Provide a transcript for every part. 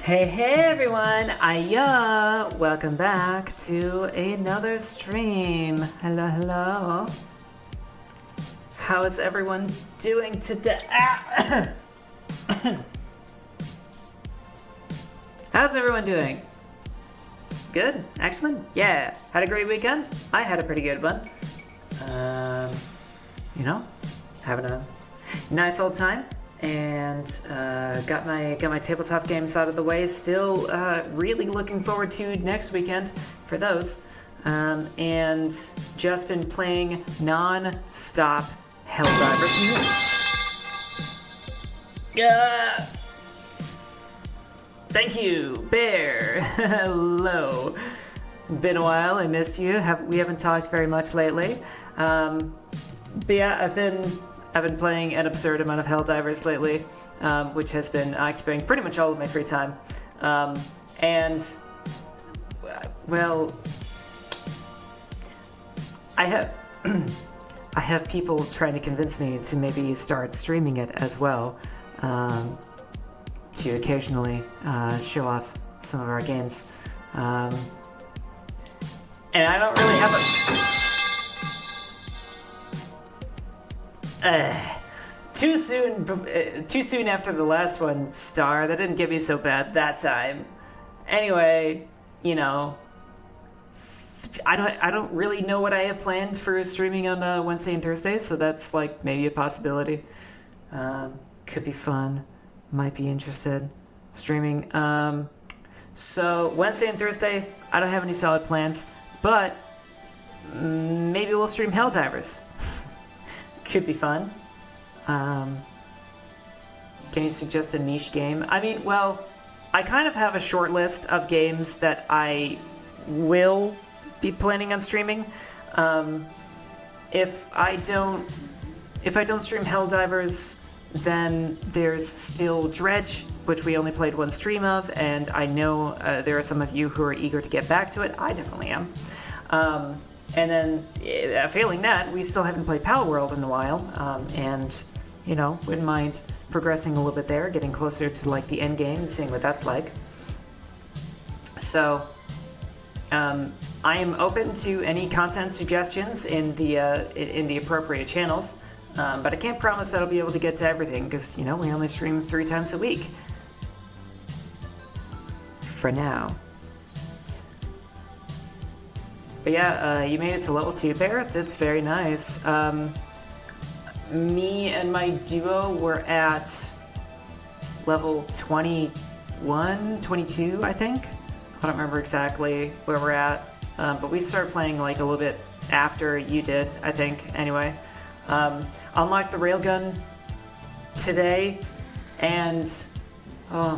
Hey everyone, welcome back to another stream. Hello. How is everyone doing today? How's everyone doing? Good? Excellent? Yeah. Had a great weekend? I had a pretty good one. Having a nice old time. And got my tabletop games out of the way. Still really looking forward to next weekend for those. And just been playing non-stop Helldivers. Thank you, Bear. Hello. Been a while. I missed you. We haven't talked very much lately. But yeah, I've been playing an absurd amount of Helldivers lately, which has been occupying pretty much all of my free time. And, well, I have people trying to convince me to maybe start streaming it as well, to occasionally show off some of our games. And I don't really have too soon after the last one, Star. That didn't get me so bad that time. Anyway, I don't really know what I have planned for streaming on Wednesday and Thursday, so that's like maybe a possibility. Could be fun. Might be interested. Streaming. So Wednesday and Thursday, I don't have any solid plans, but maybe we'll stream Helldivers. Could be fun. Can you suggest a niche game? I mean, well, I kind of have a short list of games that I will be planning on streaming. If I don't stream Helldivers, then there's still Dredge, which we only played one stream of, and I know there are some of you who are eager to get back to it. I definitely am. And then, failing that, we still haven't played Power World in a while, and, wouldn't mind progressing a little bit there, getting closer to, like, the end game and seeing what that's like. So, I am open to any content suggestions in the appropriate channels, but I can't promise that I'll be able to get to everything, because, we only stream 3 times a week. For now. But yeah, you made it to level 2 there. That's very nice. Me and my duo were at level 21, 22, I think. I don't remember exactly where we're at. But we started playing like a little bit after you did, I think, anyway. Unlocked the railgun today, and oh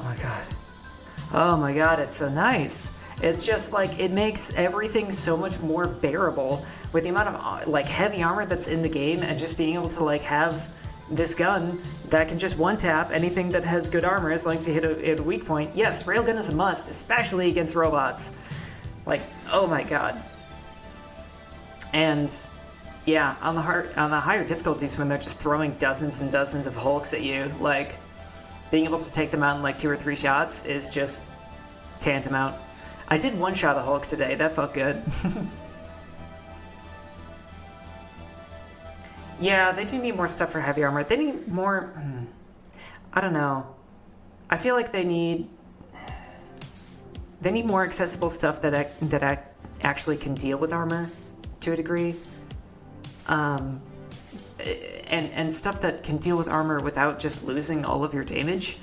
my god, it's so nice. It's just like, it makes everything so much more bearable with the amount of like heavy armor that's in the game, and just being able to like have this gun that can just one tap anything that has good armor as long as you hit a weak point. Yes, railgun is a must, especially against robots. Like, oh my god. And yeah, on the higher difficulties, when they're just throwing dozens and dozens of Hulks at you, like being able to take them out in like 2 or 3 shots is just tantamount. I did one shot a Hulk today. That felt good. Yeah, they do need more stuff for heavy armor. They need more... I don't know. I feel like they need more accessible stuff that actually can deal with armor to a degree. And stuff that can deal with armor without just losing all of your damage.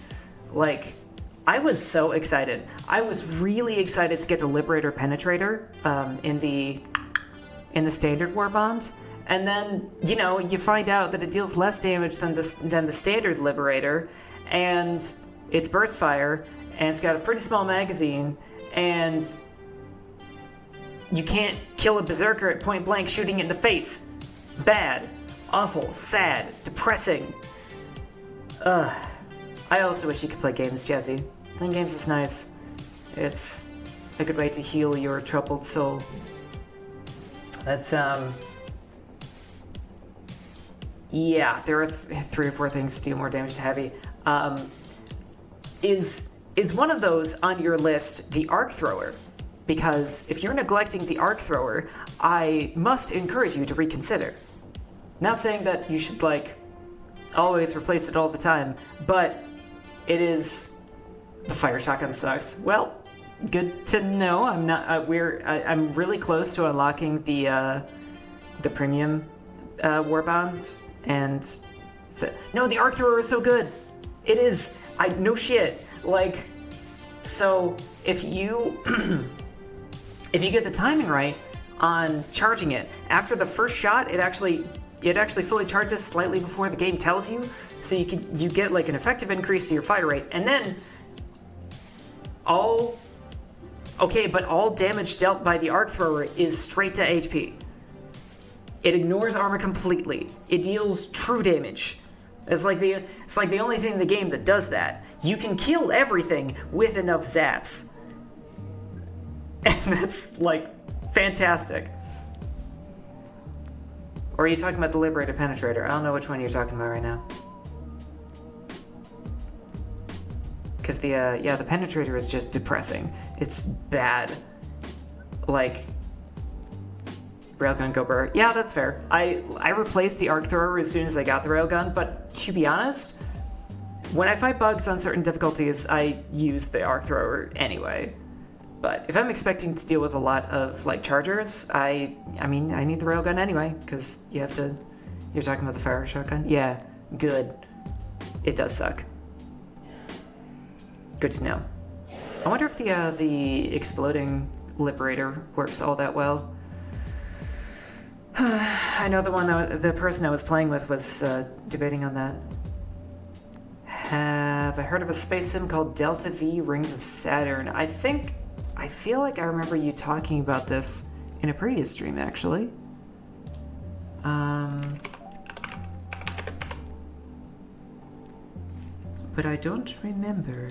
Like, I was so excited. I was really excited to get the Liberator Penetrator in the standard Warbond, and then you find out that it deals less damage than the standard Liberator, and it's burst fire, and it's got a pretty small magazine, and you can't kill a berserker at point blank shooting it in the face. Bad, awful, sad, depressing. Ugh. I also wish you could play games, Jesse. Playing games is nice. It's a good way to heal your troubled soul. That's, yeah, there are 3 or 4 things to do more damage to heavy. Is is one of those on your list the arc thrower? Because if you're neglecting the arc thrower, I must encourage you to reconsider. Not saying that you should, like, always replace it all the time, but it is... The fire shotgun sucks. Well, good to know. I'm not... I'm really close to unlocking the premium warband, and... No, the arc thrower is so good! It is! No shit. Like, so if you... if you get the timing right on charging it, after the first shot, it actually fully charges slightly before the game tells you, so you get like an effective increase to your fire rate, and then all damage dealt by the arc thrower is straight to HP. It ignores armor completely. It deals true damage. It's like the only thing in the game that does that. You can kill everything with enough zaps. And that's, like, fantastic. Or are you talking about the Liberator Penetrator? I don't know which one you're talking about right now. Because the Penetrator is just depressing. It's bad. Like... Railgun go burr. Yeah, that's fair. I replaced the arc thrower as soon as I got the railgun, but to be honest, when I fight bugs on certain difficulties, I use the arc thrower anyway. But if I'm expecting to deal with a lot of like chargers, I need the railgun anyway, because you're talking about the fire shotgun? Yeah, good. It does suck. Good to know. I wonder if the exploding Liberator works all that well. I know the person I was playing with was debating on that. Have I heard of a space sim called Delta V Rings of Saturn? I feel like I remember you talking about this in a previous stream, actually. But I don't remember.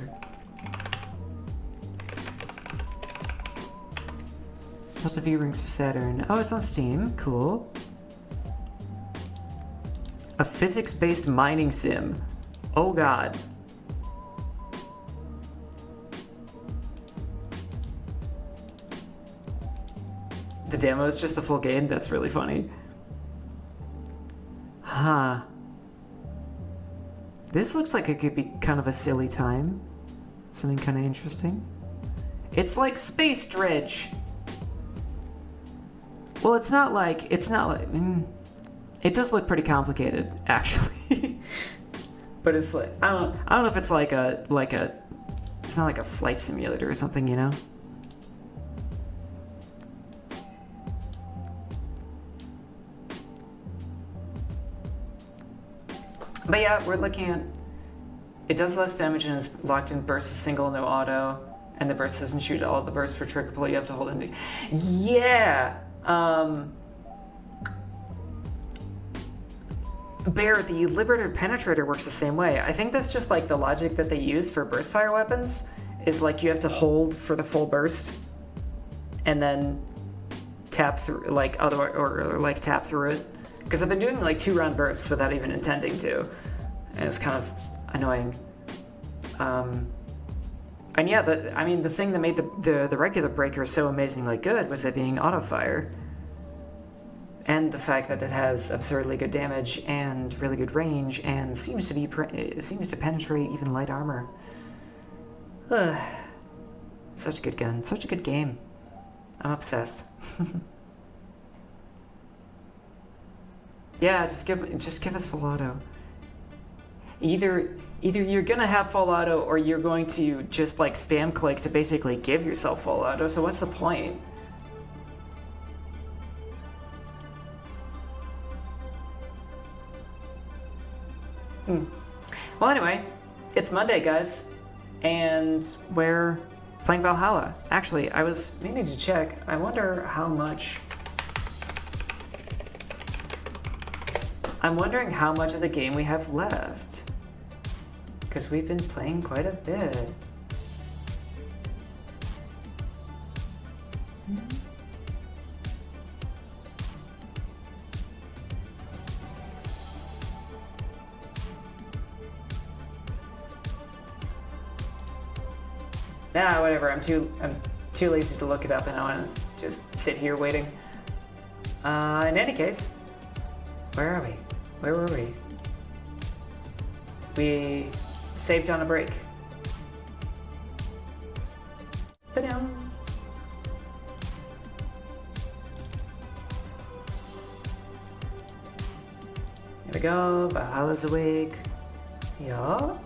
Delta V Rings of Saturn. Oh, it's on Steam. Cool. A physics-based mining sim. Oh god. The demo is just the full game? That's really funny. Huh. This looks like it could be kind of a silly time. Something kind of interesting. It's like Space Dredge. Well, it's not like, it does look pretty complicated, actually. But it's like, I don't know if it's it's not like a flight simulator or something, you know? But yeah, we're looking at, it does less damage and is locked in bursts of single, no auto, and the burst doesn't shoot all the bursts per trigger pull, you have to hold it. Yeah! Bear, the Liberator Penetrator works the same way. I think that's just like the logic that they use for burst fire weapons, is like you have to hold for the full burst and then tap through, like, otherwise, or like tap through it. Because I've been doing like 2-round bursts without even intending to, and it's kind of annoying. And yeah, the thing that made the regular breaker so amazingly good was it being auto fire. And the fact that it has absurdly good damage and really good range and seems to penetrate even light armor. Such a good gun, such a good game. I'm obsessed. Yeah, just give us full auto. Either you're gonna have full auto or you're going to just like spam click to basically give yourself full auto, so what's the point? Well, anyway, it's Monday, guys, and we're playing Valhalla. Actually, I was meaning to check. I wonder how much... I'm wondering how much of the game we have left, because we've been playing quite a bit. Nah, whatever. I'm too lazy to look it up, and I want to just sit here waiting. In any case, where are we? Where were we? We saved on a break. Ba-dum. Here we go. Valhalla's awake. Yeah.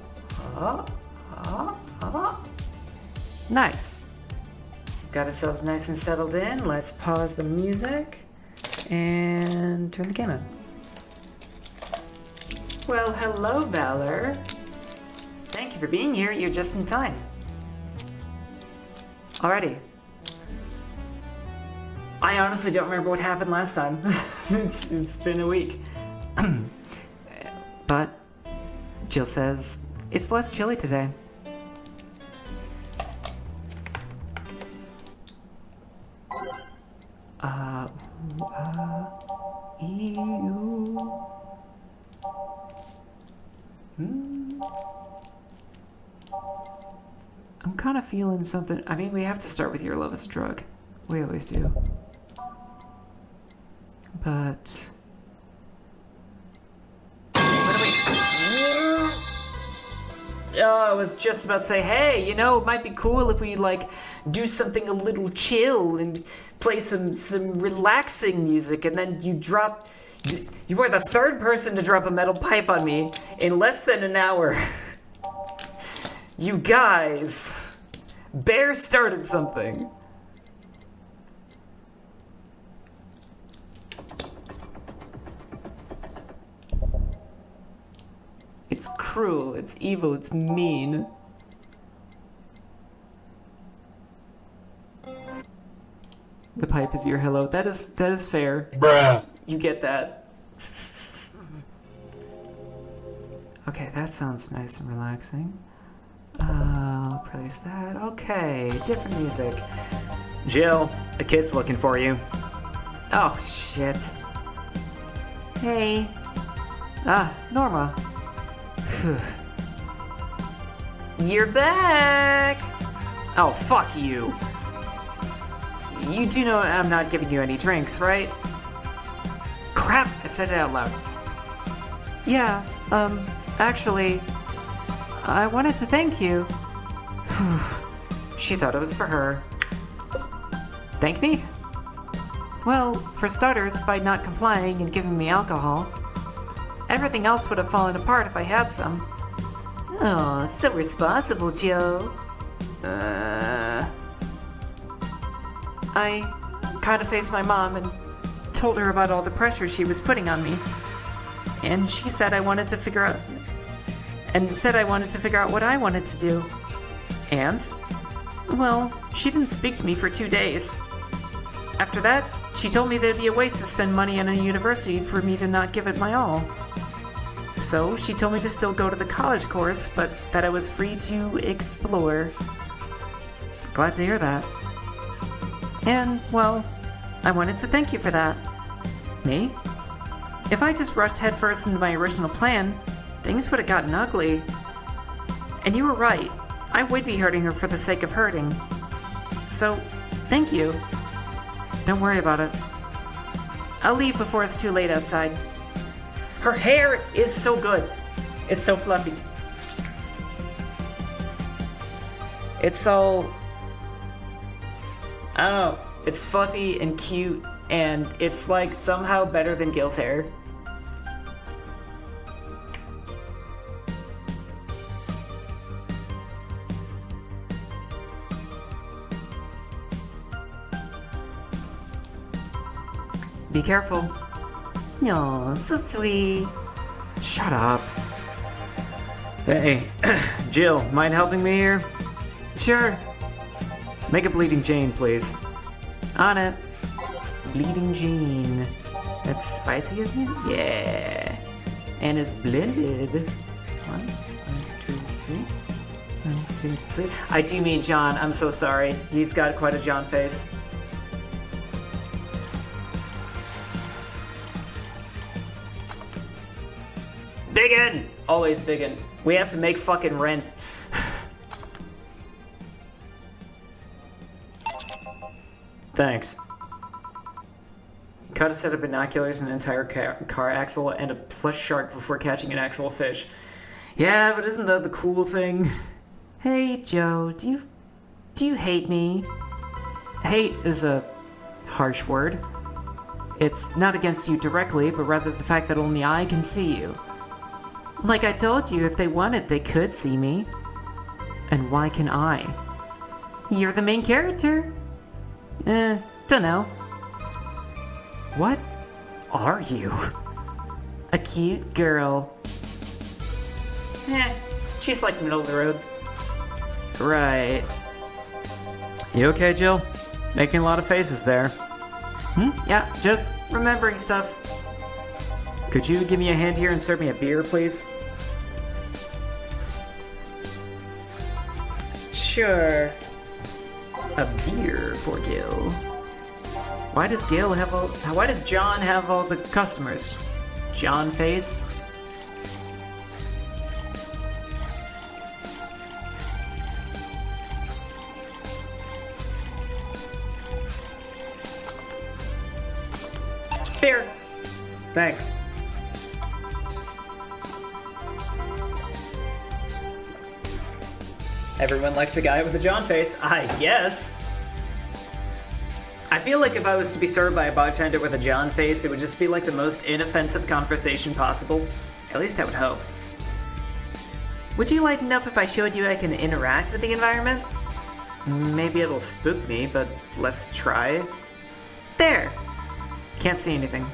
Nice. Got ourselves nice and settled in. Let's pause the music and turn the game on. Well, hello, Valor. Thank you for being here. You're just in time. Alrighty. I honestly don't remember what happened last time. It's been a week. But Jill says it's less chilly today. I'm kind of feeling something. I mean, we have to start with your love is a drug. We always do. But I was just about to say, hey, it might be cool if we do something a little chill and play some relaxing music, and then you were the third person to drop a metal pipe on me in less than an hour. You guys, Bear started something. It's cruel, it's evil, it's mean. The pipe is your hello. That is fair. Bruh. You get that. Okay, that sounds nice and relaxing. I'll praise that. Okay, different music. Jill, a kid's looking for you. Oh, shit. Hey. Norma. You're back! Oh, fuck you. You do know I'm not giving you any drinks, right? Crap, I said it out loud. Yeah, actually, I wanted to thank you. She thought it was for her. Thank me? Well, for starters, by not complying and giving me alcohol. Everything else would have fallen apart if I had some. Oh, so responsible, Joe. I kind of faced my mom and told her about all the pressure she was putting on me. And she said I wanted to figure out what I wanted to do. And? Well, she didn't speak to me for 2 days. After that, she told me there'd be a waste to spend money on a university for me to not give it my all. So she told me to still go to the college course, but that I was free to explore. Glad to hear that. And, well, I wanted to thank you for that. Me? If I just rushed headfirst into my original plan, things would have gotten ugly. And you were right. I would be hurting her for the sake of hurting. So, thank you. Don't worry about it. I'll leave before it's too late outside. Her hair is so good. It's so fluffy. It's so... I don't know. It's fluffy and cute, and it's somehow better than Gil's hair. Be careful. Aw, so sweet. Shut up. Hey, Jill, mind helping me here? Sure. Make a bleeding Jane, please. On it. Bleeding Jane. That's spicy, isn't it? Yeah. And it's blended. 1, 2, 3. 1, 2, 3. I do mean John. I'm so sorry. He's got quite a John face. Biggin! Always biggin. We have to make fucking rent. Thanks. Caught a set of binoculars, an entire car axle, and a plush shark before catching an actual fish. Yeah, but isn't that the cool thing? Hey, Joe, do you hate me? Hate is a harsh word. It's not against you directly, but rather the fact that only I can see you. Like I told you, if they wanted, they could see me. And why can I? You're the main character. Dunno. What are you? A cute girl. She's like middle of the road. Right. You okay, Jill? Making a lot of faces there. Yeah, just remembering stuff. Could you give me a hand here and serve me a beer, please? Sure. A beer for Gil. Why does John have all the customers? John face? Beer. Thanks. Everyone likes a guy with a John face, I guess. I feel like if I was to be served by a bartender with a John face, it would just be like the most inoffensive conversation possible. At least I would hope. Would you lighten up if I showed you I can interact with the environment? Maybe it'll spook me, but let's try. There! Can't see anything.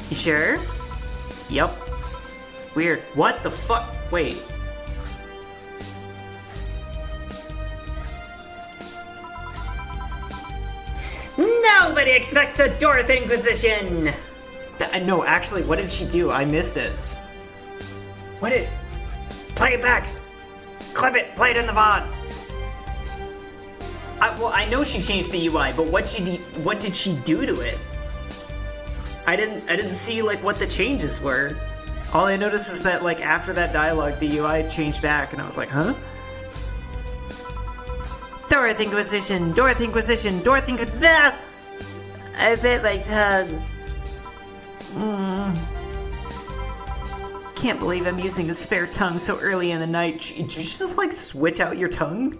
You sure? Yup. Weird. What the fuck? Wait. Nobody expects the Dorothy Inquisition! No, actually, what did she do? I missed it. What did... Play it back! Clip it! Play it in the VOD! Well, I know she changed the UI, but what did she do to it? I didn't see, like, what the changes were. All I noticed is that, like, after that dialogue, the UI changed back, and I was like, huh? Dorothy Inquisition! Dorothy Inquisition! Dorothy Inquisition! I bit my tongue. Can't believe I'm using a spare tongue so early in the night. Did you just, like, switch out your tongue?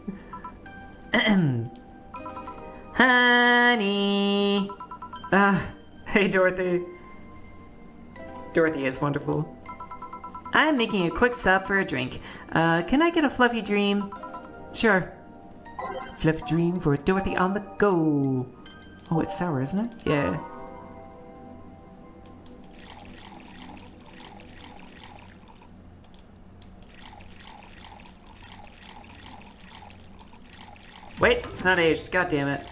Honey! Hey, Dorothy. Dorothy is wonderful. I'm making a quick stop for a drink. Can I get a fluffy dream? Sure. Fluffy dream for Dorothy on the go. Oh, it's sour, isn't it? Yeah. Wait, it's not aged. God damn it.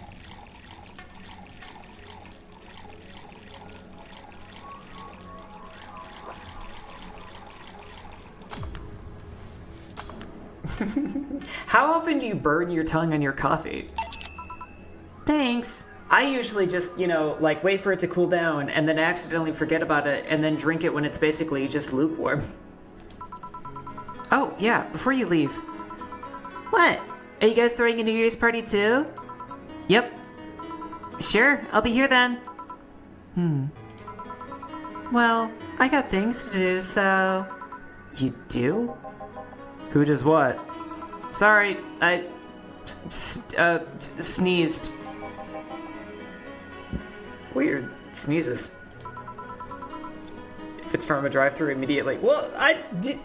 How often do you burn your tongue on your coffee? Thanks. I usually just, like, wait for it to cool down and then accidentally forget about it and then drink it when it's basically just lukewarm. Oh, yeah, before you leave. What? Are you guys throwing a New Year's party too? Yep. Sure, I'll be here then. Well, I got things to do, so... You do? Who does what? Sorry, I... sneezed. Weird. Sneezes. If it's from a drive-thru immediately. Well,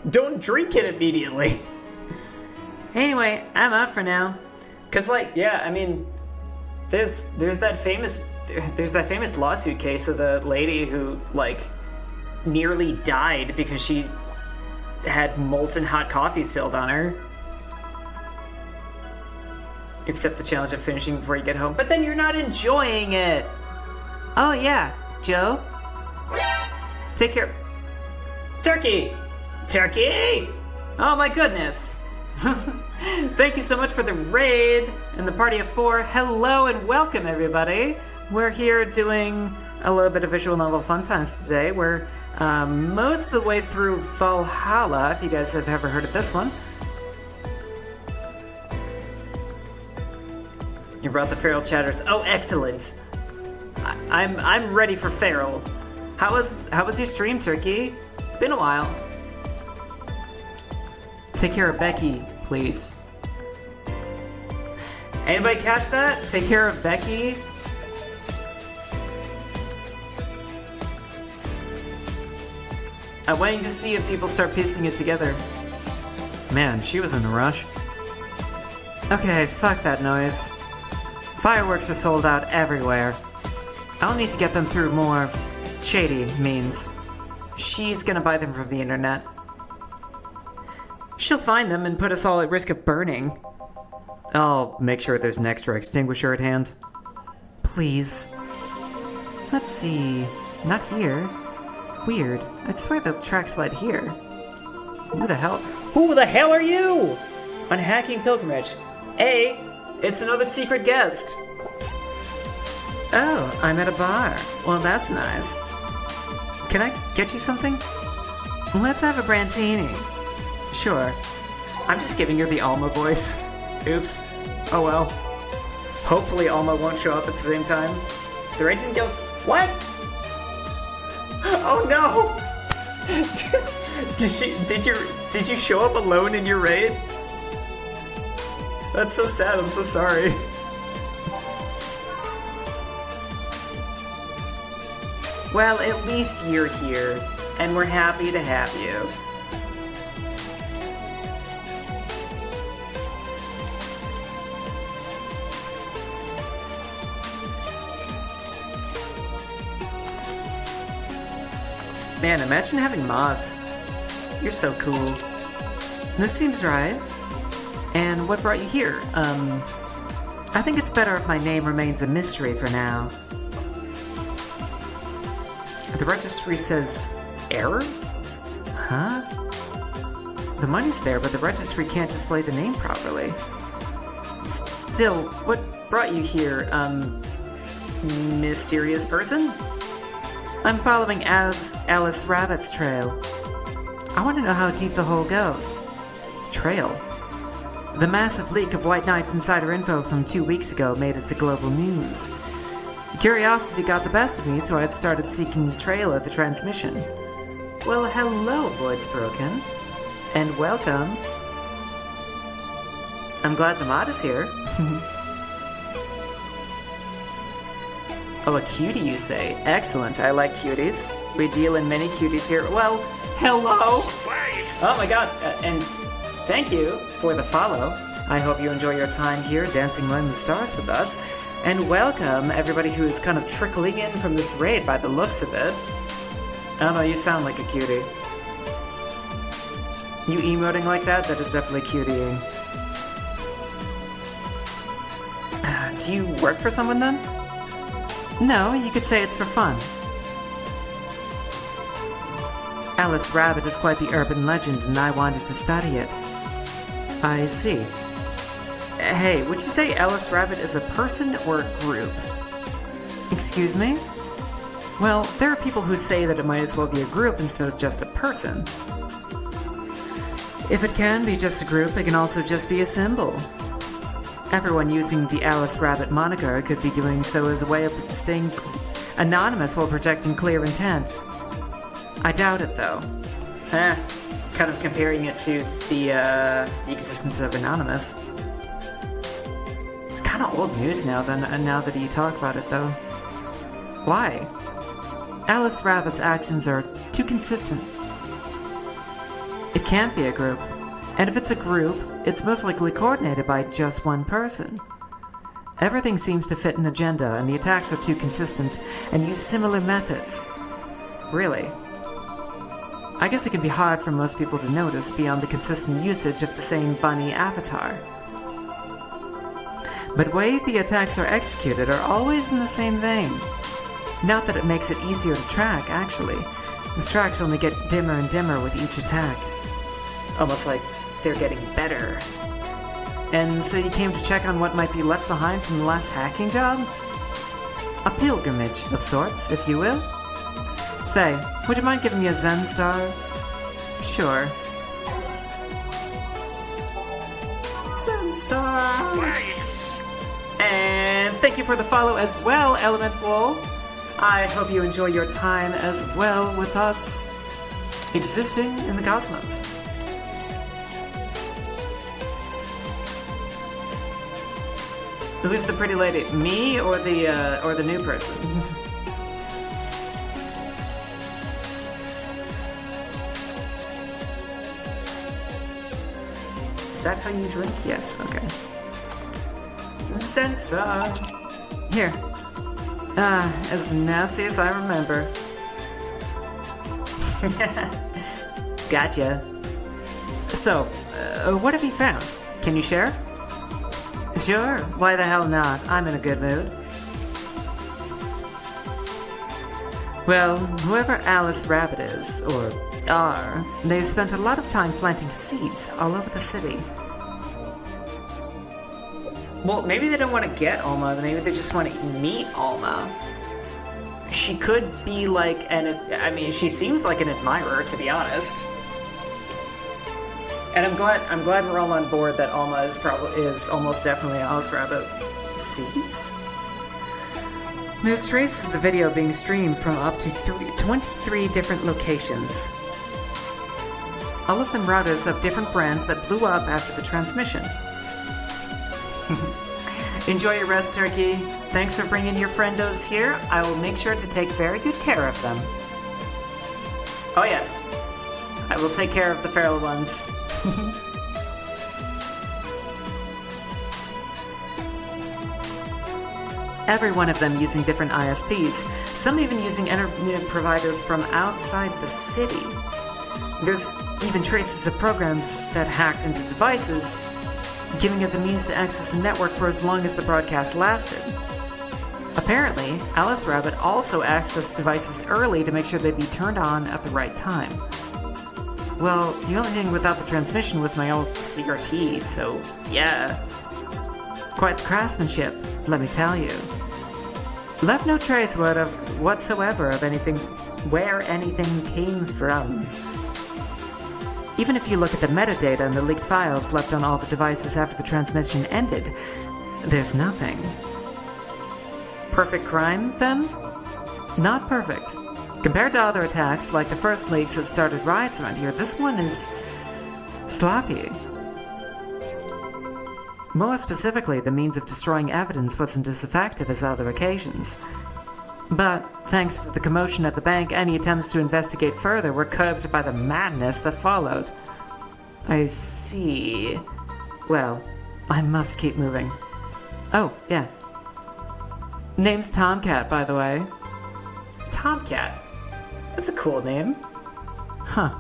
don't drink it immediately. Anyway, I'm out for now. Cause like, yeah, I mean, there's that famous lawsuit case of the lady who like nearly died because she had molten hot coffee spilled on her. Accept the challenge of finishing before you get home, but then you're not enjoying it. Oh yeah, Joe. Take care. Turkey! Turkey! Oh my goodness. Thank you so much for the raid and the party of 4. Hello and welcome everybody. We're here doing a little bit of visual novel fun times today. We're most of the way through Valhalla, if you guys have ever heard of this one. You brought the feral chatters. Oh, excellent. I'm ready for feral. How was your stream, Turkey? Been a while. Take care of Becky, please. Anybody catch that? Take care of Becky. I'm waiting to see if people start piecing it together. Man, she was in a rush. Okay, fuck that noise. Fireworks are sold out everywhere. I'll need to get them through more shady means. She's gonna buy them from the internet. She'll find them and put us all at risk of burning. I'll make sure there's an extra extinguisher at hand. Please. Let's see. Not here. Weird. I'd swear the tracks led here. Who the hell are you? On Hacking Pilgrimage. Hey, it's another secret guest. Oh, I'm at a bar. Well, that's nice. Can I get you something? Let's have a brandini. Sure. I'm just giving her the Alma voice. Oops. Oh well. Hopefully Alma won't show up at the same time. The raid didn't go... What? Oh no! Did you show up alone in your raid? That's so sad, I'm so sorry. Well, at least you're here, and we're happy to have you. Man, imagine having mods. You're so cool. This seems right. And what brought you here? I think it's better if my name remains a mystery for now. The registry says error? Huh? The money's there, but the registry can't display the name properly. Still, what brought you here, mysterious person? I'm following Alice Rabbit's trail. I want to know how deep the hole goes. Trail? The massive leak of White Knight's insider info from 2 weeks ago made it to global news. Curiosity got the best of me, so I had started seeking the trail of the transmission. Well, hello, Void's Broken. And welcome. I'm glad the mod is here. Oh, a cutie, you say? Excellent, I like cuties. We deal in many cuties here. Well, hello! Oh my god, and thank you for the follow. I hope you enjoy your time here dancing among the stars with us. And welcome everybody who is kind of trickling in from this raid by the looks of it. Oh no, you sound like a cutie. You emoting like that? That is definitely cutying. Do you work for someone then? No, you could say it's for fun. Alice Rabbit is quite the urban legend, and I wanted to study it. I see. Hey, would you say Alice Rabbit is a person or a group? Excuse me? Well, there are people who say that it might as well be a group instead of just a person. If it can be just a group, it can also just be a symbol. Everyone using the Alice Rabbit moniker could be doing so as a way of staying anonymous while projecting clear intent. I doubt it, though. Kind of comparing it to the existence of Anonymous. Kind of old news now that you talk about it, though. Why? Alice Rabbit's actions are too consistent. It can't be a group. And if it's a group, it's most likely coordinated by just one person. Everything seems to fit an agenda, and the attacks are too consistent and use similar methods. Really? I guess it can be hard for most people to notice beyond the consistent usage of the same bunny avatar. But the way the attacks are executed are always in the same vein. Not that it makes it easier to track, actually. The tracks only get dimmer and dimmer with each attack. Almost like they're getting better. And so you came to check on what might be left behind from the last hacking job? A pilgrimage of sorts, if you will. Say, would you mind giving me a Zen star? Sure. Zen star! And thank you for the follow as well, Element Wolf. I hope you enjoy your time as well with us existing in the cosmos. Who's the pretty lady? Me or the new person? Is that how you drink? Yes, okay. Sensor! Here. As nasty as I remember. Gotcha. So, what have you found? Can you share? Sure, why the hell not? I'm in a good mood. Well, whoever Alice Rabbit is, or are, they spent a lot of time planting seeds all over the city. Well, maybe they don't want to get Alma, maybe they just want to meet Alma. She could be like she seems like an admirer, to be honest. And I'm glad we're all on board that Alma is almost definitely Alice Rabbit. Seeds? There's traces of the video being streamed from up to 23 different locations. All of them routers of different brands that blew up after the transmission. Enjoy your rest, Turkey. Thanks for bringing your friendos here. I will make sure to take very good care of them. Oh yes, I will take care of the feral ones. Every one of them using different ISPs, some even using internet providers from outside the city. There's even traces of programs that hacked into devices, giving it the means to access the network for as long as the broadcast lasted. Apparently, Alice Rabbit also accessed devices early to make sure they'd be turned on at the right time. Well, the only thing without the transmission was my old CRT, so yeah. Quite the craftsmanship, let me tell you. Left no trace whatsoever of where anything came from. Even if you look at the metadata and the leaked files left on all the devices after the transmission ended, there's nothing. Perfect crime, then? Not perfect. Compared to other attacks, like the first leaks that started riots around here, this one is sloppy. More specifically, the means of destroying evidence wasn't as effective as other occasions. But, thanks to the commotion at the bank, any attempts to investigate further were curbed by the madness that followed. I see. Well, I must keep moving. Oh, yeah. Name's Tomcat, by the way. Tomcat? That's a cool name. Huh.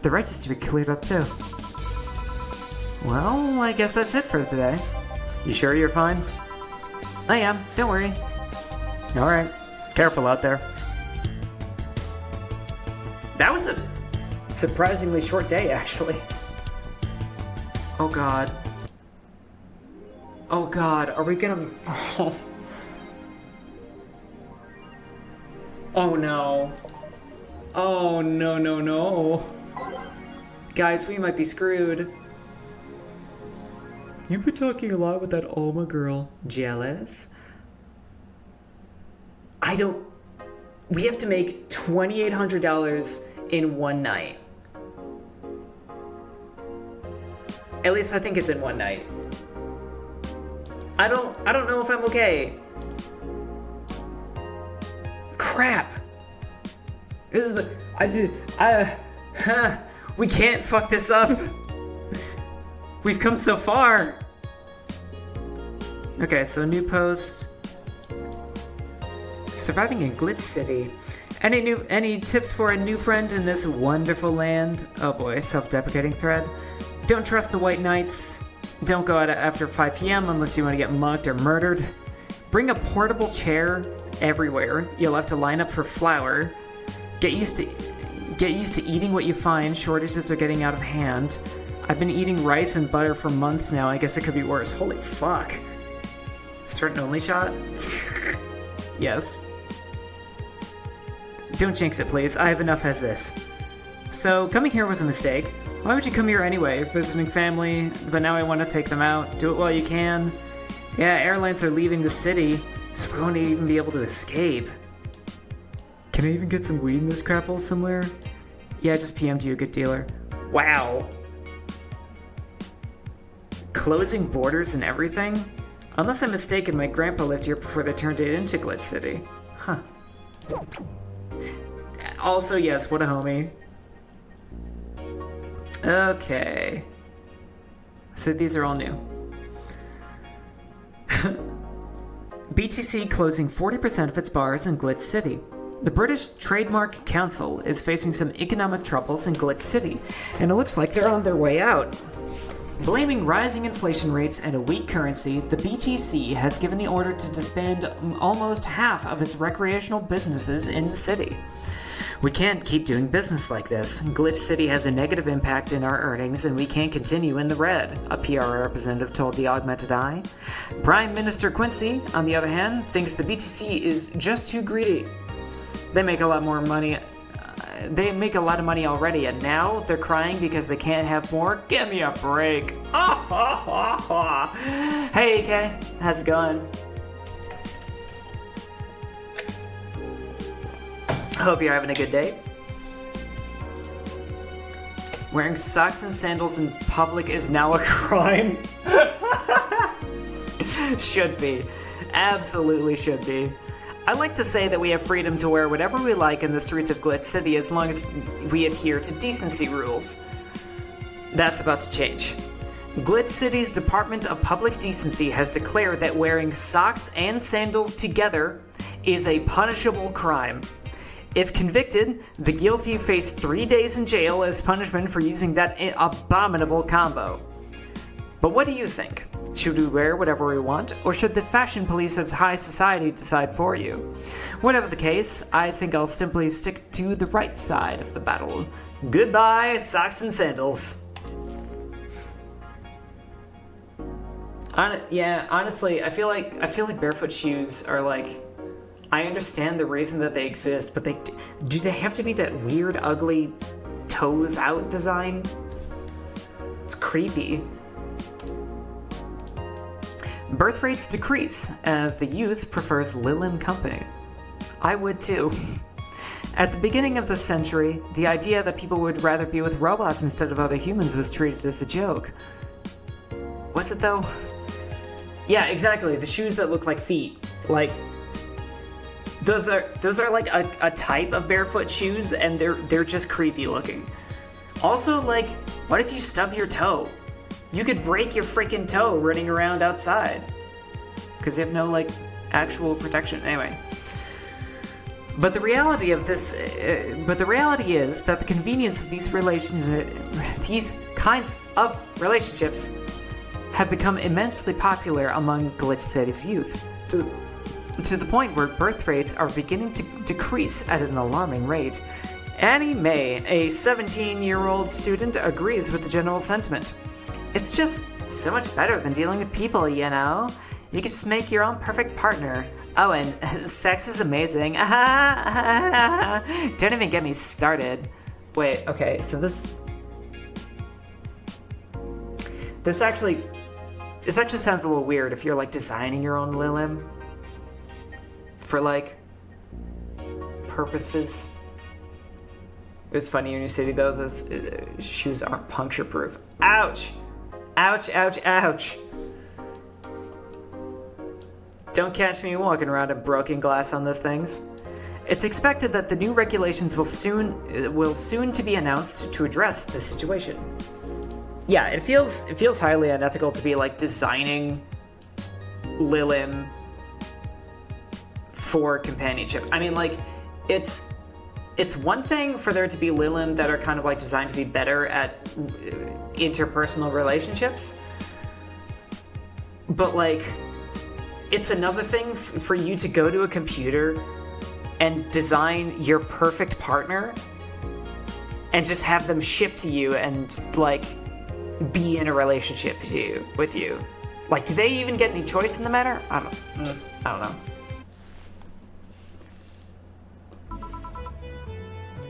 The registry cleared up too. Well, I guess that's it for today. You sure you're fine? I am, don't worry. Alright. Careful out there. That was a surprisingly short day, actually. Oh god. Oh god, are we gonna... Oh no. Oh no, no, no. Guys, we might be screwed. You've been talking a lot with that Alma girl. Jealous? We have to make $2,800 in one night. At least I think it's in one night. I don't know if I'm okay. Crap. This is we can't fuck this up. We've come so far. Okay, so new post. Surviving in Glitch City. Any tips for a new friend in this wonderful land? Oh boy, self-deprecating thread. Don't trust the White Knights. Don't go out after 5 p.m. unless you want to get mugged or murdered. Bring a portable chair everywhere. You'll have to line up for flour. Get used to eating what you find. Shortages are getting out of hand. I've been eating rice and butter for months now. I guess it could be worse. Holy fuck. Start an only shot? Yes. Don't jinx it, please. I have enough as is. So, coming here was a mistake. Why would you come here anyway? Visiting family, but now I want to take them out. Do it while you can. Yeah, airlines are leaving the city, so we won't even be able to escape. Can I even get some weed in this crap hole somewhere? Yeah, I just PM'd you, a good dealer. Wow. Closing borders and everything? Unless I'm mistaken, my grandpa lived here before they turned it into Glitch City. Huh. Also, yes, what a homie. Okay. So these are all new. BTC closing 40% of its bars in Glitch City. The British Trademark Council is facing some economic troubles in Glitch City, and it looks like they're on their way out. Blaming rising inflation rates and a weak currency, the BTC has given the order to disband almost half of its recreational businesses in the city. We can't keep doing business like this. Glitch City has a negative impact in our earnings, and we can't continue in the red, a PR representative told the Augmented Eye. Prime Minister Quincy, on the other hand, thinks the BTC is just too greedy. They make a lot more money. They make a lot of money already, and now they're crying because they can't have more? Give me a break. Hey, Kay. How's it going? Hope you're having a good day. Wearing socks and sandals in public is now a crime. Should be. Absolutely should be. I like to say that we have freedom to wear whatever we like in the streets of Glitch City as long as we adhere to decency rules. That's about to change. Glitch City's Department of Public Decency has declared that wearing socks and sandals together is a punishable crime. If convicted, the guilty face 3 days in jail as punishment for using that abominable combo. But what do you think? Should we wear whatever we want, or should the fashion police of high society decide for you? Whatever the case, I think I'll simply stick to the right side of the battle. Goodbye, socks and sandals. Yeah, honestly, I feel like barefoot shoes are like, I understand the reason that they exist, but do they have to be that weird, ugly, toes out design? It's creepy. Birth rates decrease as the youth prefers Lilim company. I would too. At the beginning of the century, the idea that people would rather be with robots instead of other humans was treated as a joke. Was it though? Yeah, exactly. The shoes that look like feet. Like, those are like a type of barefoot shoes, and they're just creepy looking. Also, like, what if you stub your toe? You could break your freaking toe running around outside because you have no, like, actual protection. Anyway. But the reality is that the convenience of these kinds of relationships have become immensely popular among Glitch City's youth, to the point where birth rates are beginning to decrease at an alarming rate. Annie May, a 17-year-old student, agrees with the general sentiment. It's just so much better than dealing with people, you know? You can just make your own perfect partner. Oh, and sex is amazing. Don't even get me started. Wait, okay, so this actually sounds a little weird if you're, like, designing your own Lilim for, like, purposes. It was funny when you said, though, those shoes aren't puncture-proof. Ouch! Ouch, ouch, ouch. Don't catch me walking around in broken glass on those things. It's expected that the new regulations will soon to be announced to address the situation. Yeah, it feels highly unethical to be, like, designing Lilim for companionship. I mean, like, it's one thing for there to be Lilim that are kind of, like, designed to be better at interpersonal relationships, but, like, it's another thing for you to go to a computer and design your perfect partner and just have them shipped to you and, like, be in a relationship with you. Like, do they even get any choice in the matter? I don't know.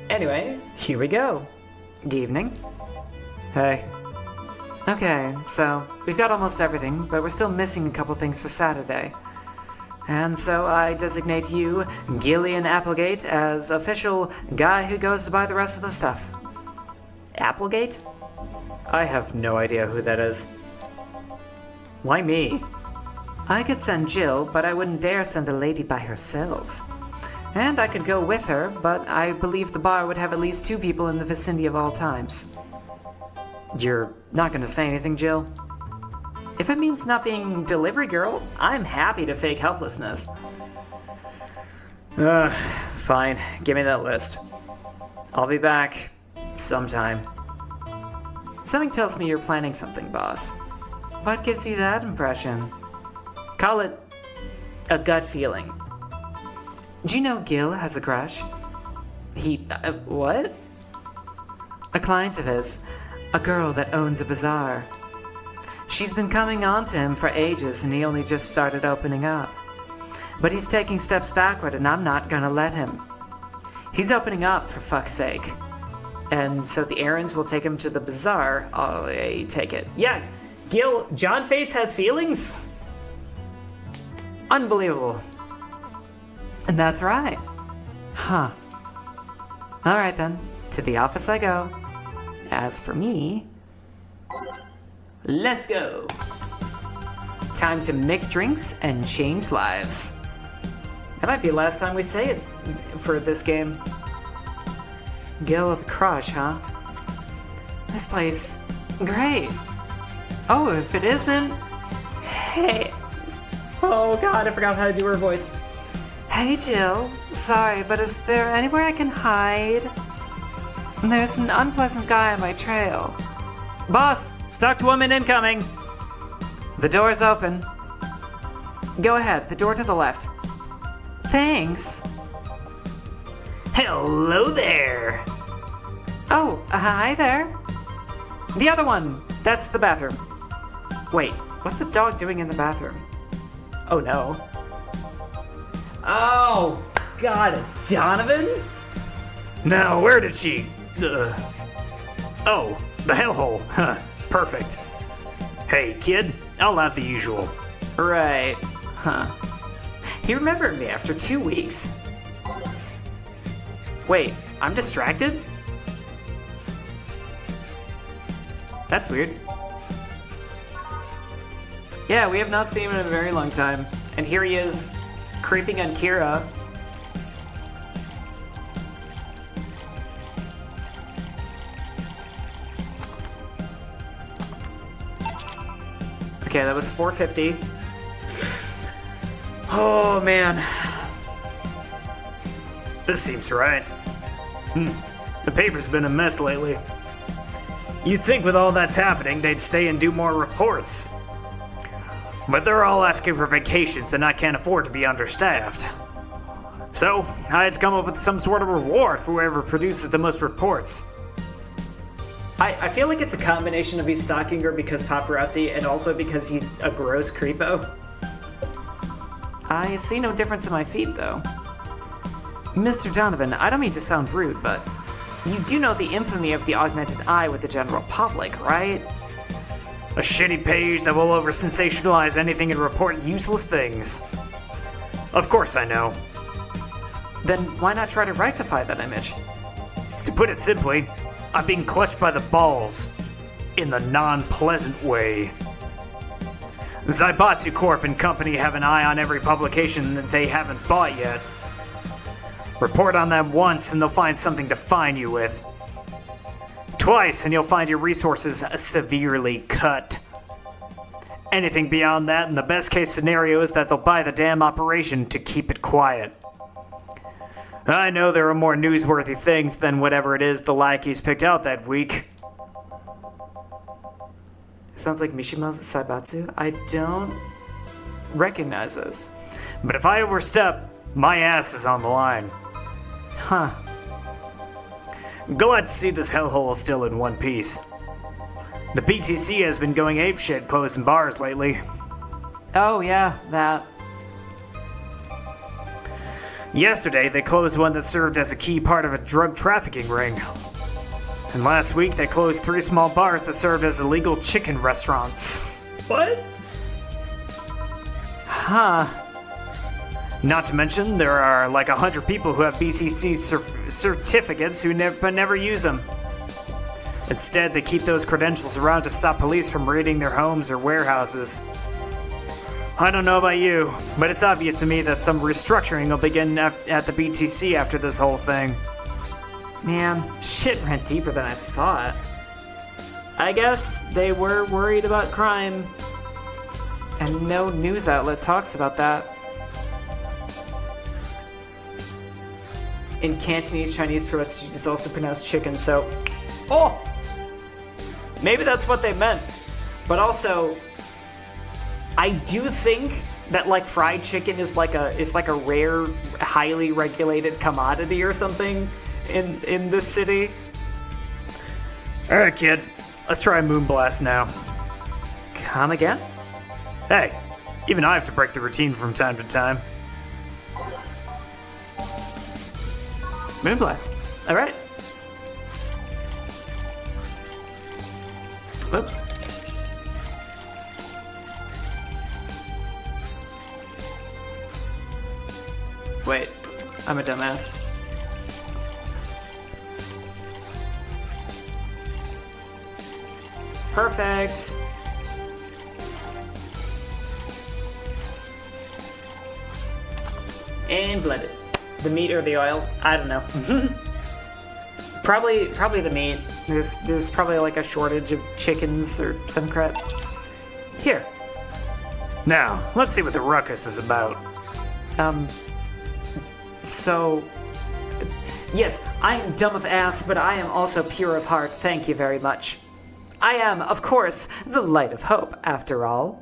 Anyway, here we go. Good evening. Hey. Okay, so we've got almost everything, but we're still missing a couple things for Saturday. And so I designate you, Gillian Applegate, as official guy who goes to buy the rest of the stuff. Applegate? I have no idea who that is. Why me? I could send Jill, but I wouldn't dare send a lady by herself. And I could go with her, but I believe the bar would have at least 2 people in the vicinity of all times. You're not gonna say anything, Jill? If it means not being delivery girl, I'm happy to fake helplessness. Fine. Give me that list. I'll be back sometime. Something tells me you're planning something, boss. What gives you that impression? Call it a gut feeling. Do you know Gil has a crush? What? A client of his. A girl that owns a bazaar. She's been coming on to him for ages and he only just started opening up. But he's taking steps backward and I'm not gonna let him. He's opening up, for fuck's sake. And so the errands will take him to the bazaar. I take it. Yeah, Gil, John Face has feelings? Unbelievable. And that's right. Huh. Alright then, to the office I go. As for me, let's go. Time to mix drinks and change lives. That might be the last time we say it for this game. Gil with a crush, huh? This place, great. Oh, if it isn't, hey. Oh God, I forgot how to do her voice. Hey Jill, sorry, but is there anywhere I can hide? There's an unpleasant guy on my trail. Boss, stuck woman incoming. The door's open. Go ahead, the door to the left. Thanks. Hello there. Oh, hi there. The other one, that's the bathroom. Wait, what's the dog doing in the bathroom? Oh no. Oh, God, it's Donovan? Now, where did she... Oh, the hellhole. Huh, perfect. Hey, kid, I'll have the usual. Right. Huh. He remembered me after 2 weeks. Wait, I'm distracted? That's weird. Yeah, we have not seen him in a very long time. And here he is, creeping on Kira. Okay, that was 450. Oh, man. This seems right. The paper's been a mess lately. You'd think with all that's happening, they'd stay and do more reports. But they're all asking for vacations and I can't afford to be understaffed. So, I had to come up with some sort of reward for whoever produces the most reports. I feel like it's a combination of he's stalking her because paparazzi and also because he's a gross creepo. I see no difference in my feet, though. Mr. Donovan, I don't mean to sound rude, but you do know the infamy of the augmented eye with the general public, right? A shitty page that will over-sensationalize anything and report useless things. Of course I know. Then why not try to rectify that image? To put it simply, I'm being clutched by the balls. In the non-pleasant way. Zaibatsu Corp and company have an eye on every publication that they haven't bought yet. Report on them once and they'll find something to fine you with. Twice and you'll find your resources severely cut. Anything beyond that, in the best case scenario, is that they'll buy the damn operation to keep it quiet. I know there are more newsworthy things than whatever it is the lackeys picked out that week. Sounds like Mishima's Saibatsu. I don't recognize this. But if I overstep, my ass is on the line. Huh. Glad to see this hellhole is still in one piece. The BTC has been going apeshit closing bars lately. Oh yeah, that. Yesterday, they closed one that served as a key part of a drug trafficking ring. And last week they closed 3 small bars that served as illegal chicken restaurants. What? Huh. Not to mention, there are like 100 people who have BCC certificates who never use them. Instead, they keep those credentials around to stop police from raiding their homes or warehouses. I don't know about you, but it's obvious to me that some restructuring will begin at the BTC after this whole thing. Man, shit ran deeper than I thought. I guess they were worried about crime. And no news outlet talks about that. In Cantonese, Chinese pronunciation is also pronounced chicken, so... Oh! Maybe that's what they meant. But also, I do think that like fried chicken is like a rare, highly regulated commodity or something in this city. Alright, kid. Let's try Moonblast now. Come again? Hey, even I have to break the routine from time to time. Moonblast. Alright. Whoops. Wait, I'm a dumbass. Perfect. And blend it. The meat or the oil? I don't know. Probably the meat. There's probably like a shortage of chickens or some crap. Here. Now, let's see what the ruckus is about. So... Yes, I am dumb of ass, but I am also pure of heart. Thank you very much. I am, of course, the light of hope, after all.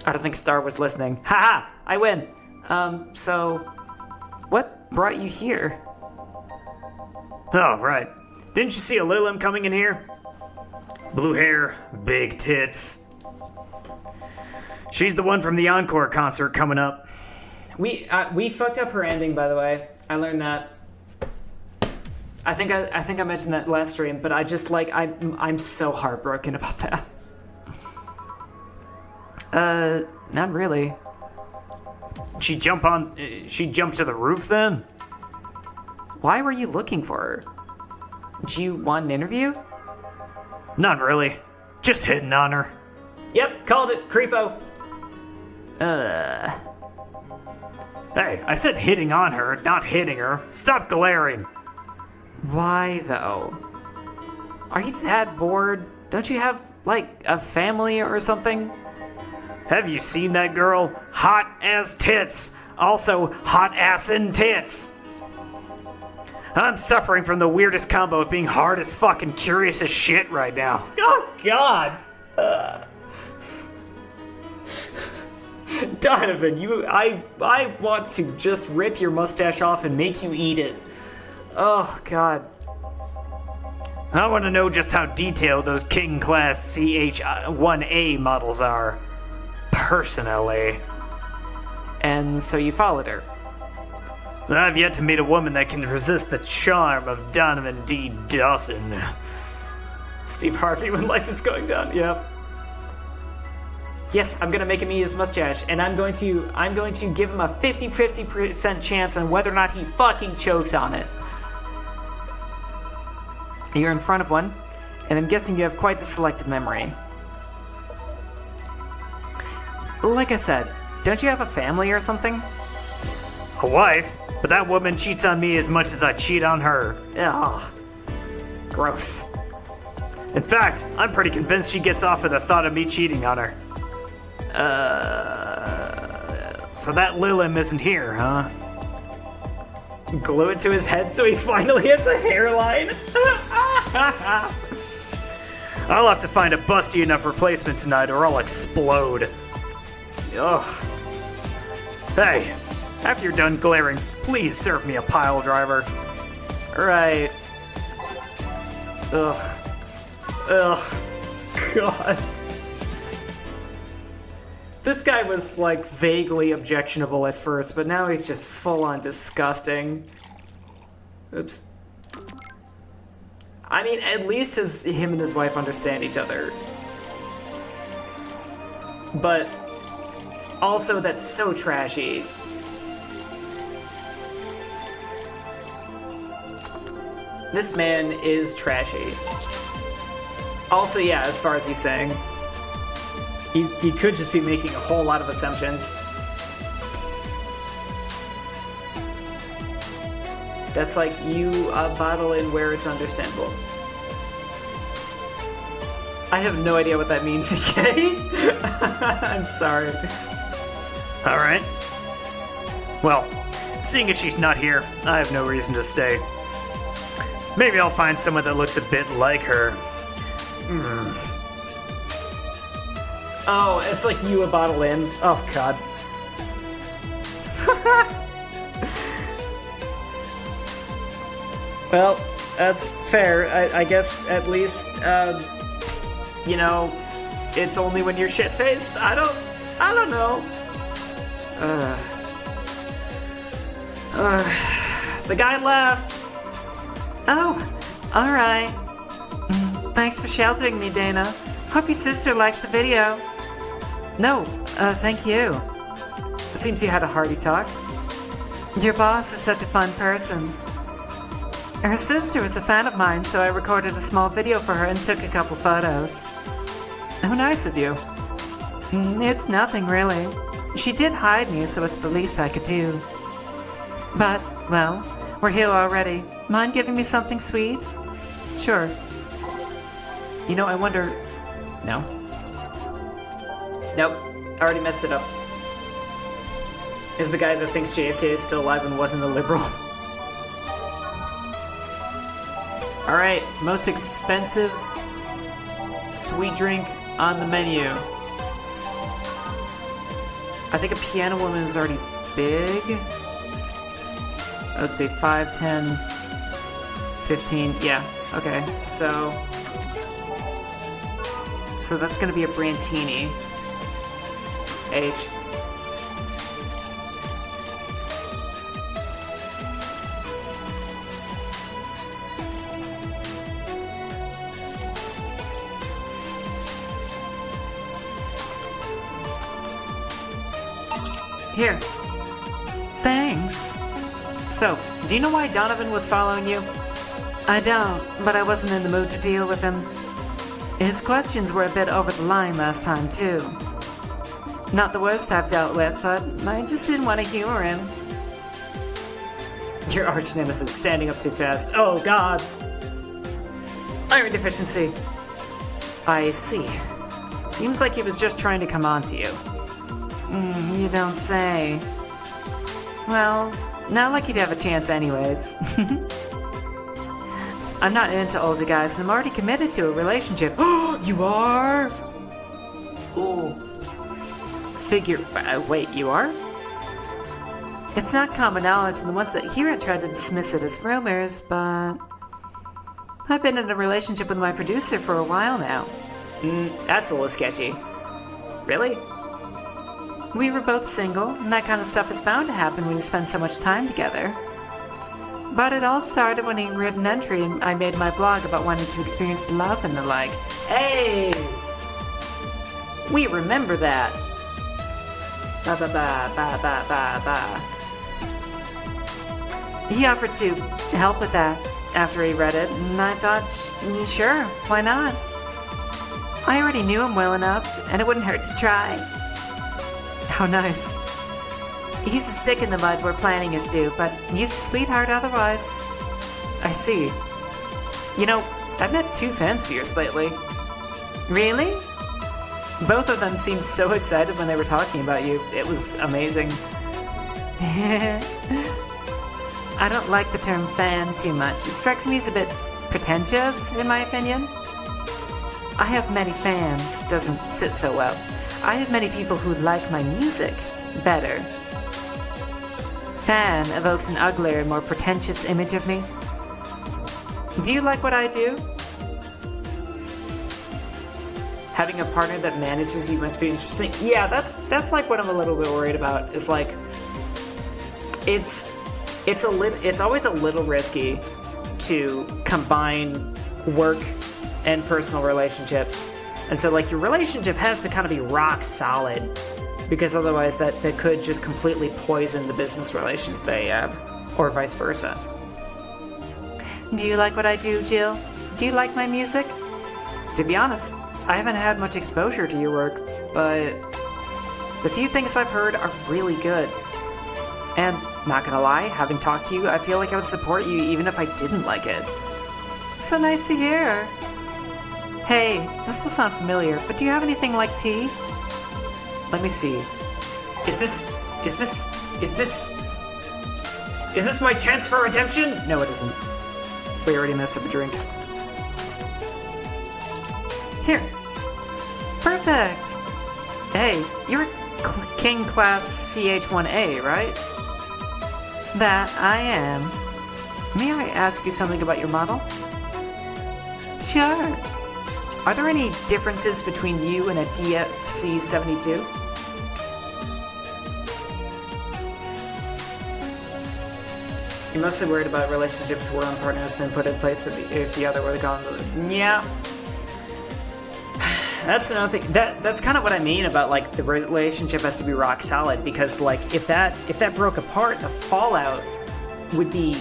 I don't think Star was listening. Haha! I win! So... What brought you here? Oh, right. Didn't you see a Lilim coming in here? Blue hair, big tits. She's the one from the Encore concert coming up. We fucked up her ending, by the way. I learned that. I think I mentioned that last stream, but I just like I'm so heartbroken about that. Not really. She jumped to the roof then? Why were you looking for her? Do you want an interview? Not really. Just hitting on her. Yep, called it, creepo. Hey, I said hitting on her, not hitting her. Stop glaring. Why, though? Are you that bored? Don't you have, like, a family or something? Have you seen that girl? Hot as tits. Also, hot ass and tits. I'm suffering from the weirdest combo of being hard as fuck and curious as shit right now. Oh, God! Donovan, I want to just rip your mustache off and make you eat it. Oh, God. I want to know just how detailed those King Class CH-1A models are. Personally. And so you followed her? I've yet to meet a woman that can resist the charm of Donovan D. Dawson. Steve Harvey when life is going down, yep. Yes, I'm gonna make him eat his mustache, and I'm going to give him a 50% chance on whether or not he fucking chokes on it. You're in front of one, and I'm guessing you have quite the selective memory. Like I said, don't you have a family or something? A wife? But that woman cheats on me as much as I cheat on her. Ugh. Gross. In fact, I'm pretty convinced she gets off at the thought of me cheating on her. So that Lilim isn't here, huh? Glue it to his head so he finally has a hairline. I'll have to find a busty enough replacement tonight or I'll explode. Ugh. Hey, after you're done glaring, please serve me a pile driver. Right. Ugh. Ugh. God. This guy was, like, vaguely objectionable at first, but now he's just full-on disgusting. Oops. I mean, at least him and his wife understand each other. But also, that's so trashy. This man is trashy. Also, yeah, as far as he's saying. He could just be making a whole lot of assumptions. That's like you bottle in where it's understandable. I have no idea what that means, okay? I'm sorry. Alright. Well, seeing as she's not here, I have no reason to stay. Maybe I'll find someone that looks a bit like her. Oh, it's like you a bottle in. Oh, God. Well, that's fair. I guess at least, you know, it's only when you're shit-faced. I don't know. The guy left. Oh, all right. Thanks for sheltering me, Dana. Hope your sister likes the video. No, thank you. Seems you had a hearty talk. Your boss is such a fun person. Her sister was a fan of mine, so I recorded a small video for her and took a couple photos. How nice of you. It's nothing, really. She did hide me, so it's the least I could do. But, well, we're here already. Mind giving me something sweet? Sure. You know, I wonder... No. Nope. Already messed it up. Is the guy that thinks JFK is still alive and wasn't a liberal. Alright, most expensive sweet drink on the menu. I think a piano woman is already big. I would say 5, 10, 15. Yeah, okay. So that's gonna be a Brantini. H. Here. Thanks. So, do you know why Donovan was following you? I don't, but I wasn't in the mood to deal with him. His questions were a bit over the line last time, too. Not the worst I've dealt with, but I just didn't want to humor him. Your arch nemesis standing up too fast. Oh, God. Iron deficiency. I see. Seems like he was just trying to come on to you. You don't say. Well, not like he'd have a chance anyways. I'm not into older guys, and I'm already committed to a relationship. Oh, you are? Ooh. Wait, you are? It's not common knowledge, and the ones that hear it try to dismiss it as rumors, but... I've been in a relationship with my producer for a while now. That's a little sketchy. Really? We were both single, and that kind of stuff is bound to happen when you spend so much time together. But it all started when he wrote an entry and I made my blog about wanting to experience love and the like. Hey! We remember that. Ba ba ba ba ba ba ba. He offered to help with that after he read it, and I thought, sure, why not? I already knew him well enough, and it wouldn't hurt to try. How nice. He's a stick in the mud where planning is due, but he's a sweetheart otherwise. I see. You know, I've met 2 fans of yours lately. Really? Both of them seemed so excited when they were talking about you. It was amazing. I don't like the term fan too much. It strikes me as a bit pretentious, in my opinion. I have many fans doesn't sit so well. I have many people who like my music better. Fan evokes an uglier, more pretentious image of me. Do you like what I do? having a partner that manages you must be interesting. Yeah, that's like what I'm a little bit worried about. Is like, it's always a little risky to combine work and personal relationships, and so like your relationship has to kind of be rock solid, because otherwise that could just completely poison the business relationship they have, or vice versa. Do you like what I do, Jill? Do you like my music? To be honest, I haven't had much exposure to your work, but the few things I've heard are really good. And, not gonna lie, having talked to you, I feel like I would support you even if I didn't like it. So nice to hear. Hey, this will sound familiar, but do you have anything like tea? Let me see. Is this my chance for redemption? No, it isn't. We already messed up a drink. Here. Perfect. Hey, you're King Class CH1A, right? That I am. May I ask you something about your model? Sure. Are there any differences between you and a DFC-72? You're mostly worried about relationships where one partner has been put in place if the other were gone. Yeah. That's another thing. That's kind of what I mean about like the relationship has to be rock solid, because like if that broke apart, the fallout would be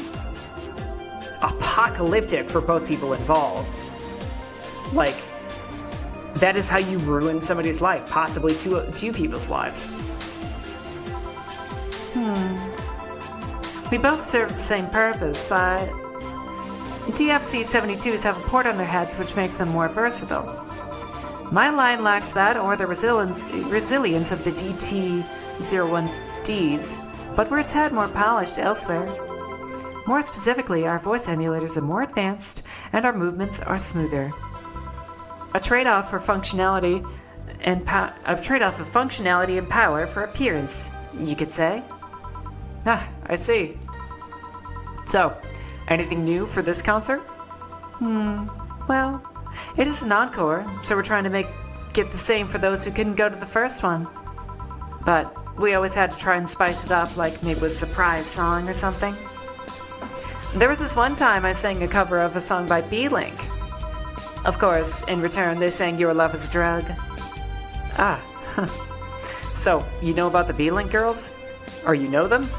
apocalyptic for both people involved. Like, that is how you ruin somebody's life, possibly two people's lives. We both serve the same purpose, but DFC-72s have a port on their heads which makes them more versatile. My line lacks that or the resilience of the DT-01Ds, but we're a tad more polished elsewhere. More specifically, our voice emulators are more advanced and our movements are smoother. A trade-off of functionality and power for appearance, you could say. Ah, I see. So, anything new for this concert? Well, it is an encore, so we're trying to get the same for those who couldn't go to the first one. But we always had to try and spice it up, like maybe with a surprise song or something. There was this one time I sang a cover of a song by B-Link. Of course, in return, they sang Your Love is a Drug. Ah. So, you know about the B-Link girls? Or you know them?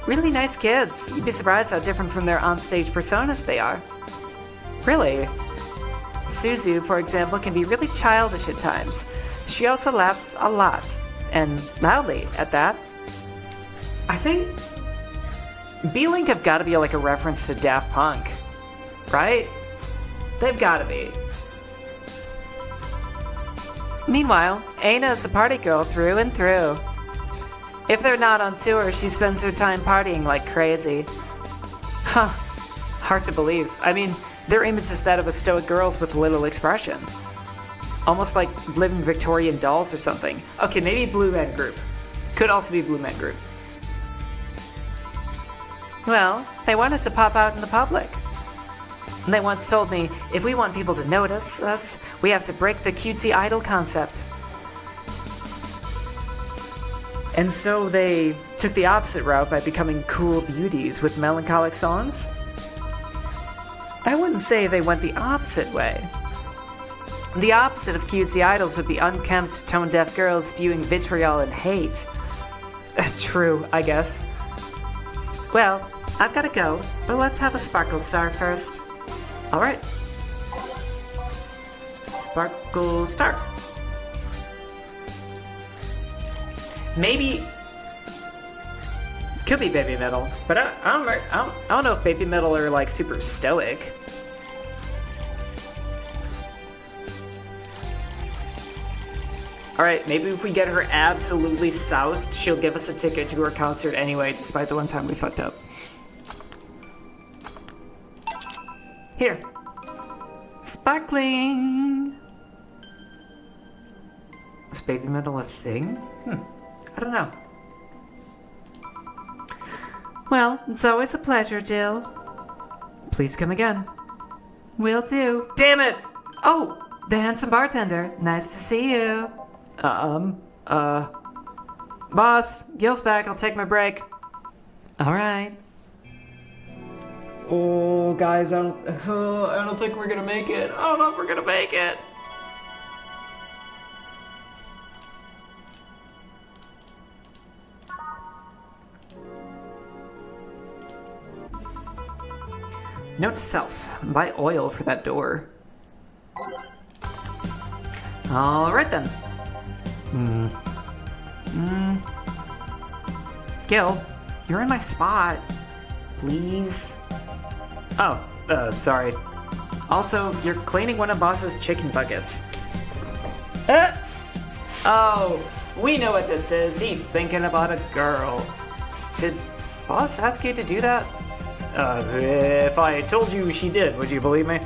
Really nice kids. You'd be surprised how different from their onstage personas they are. Really? Suzu, for example, can be really childish at times. She also laughs a lot. And loudly, at that. I think B-Link have got to be like a reference to Daft Punk. Right? They've got to be. Meanwhile, Aina is a party girl through and through. If they're not on tour, she spends her time partying like crazy. Huh. Hard to believe. I mean, their image is that of a stoic girls with little expression. Almost like living Victorian dolls or something. Okay, maybe Blue Man Group. Could also be Blue Man Group. Well, they wanted to pop out in the public. And they once told me, if we want people to notice us, we have to break the cutesy idol concept. And so they took the opposite route by becoming cool beauties with melancholic songs? I wouldn't say they went the opposite way. The opposite of cutesy idols would be unkempt, tone-deaf girls spewing vitriol and hate. True, I guess. Well, I've gotta go, but let's have a Sparkle Star first. Alright. Sparkle Star. Maybe... Could be Baby Metal, but I don't know if Baby Metal are like super stoic. Alright, maybe if we get her absolutely soused, she'll give us a ticket to her concert anyway, despite the one time we fucked up. Here. Sparkling! Is Baby Metal a thing? I don't know. Well, it's always a pleasure, Jill. Please come again. Will do. Damn it! Oh, The handsome bartender. Nice to see you. Boss, Gil's back. I'll take my break. All right. Oh, guys, I don't think we're gonna make it. I don't know if we're gonna make it. Note to self, buy oil for that door. Alright then. Gil, you're in my spot. Please. Oh, sorry. Also, you're cleaning one of Boss's chicken buckets. Oh, we know what this is. He's thinking about a girl. Did Boss ask you to do that? If I told you she did, would you believe me?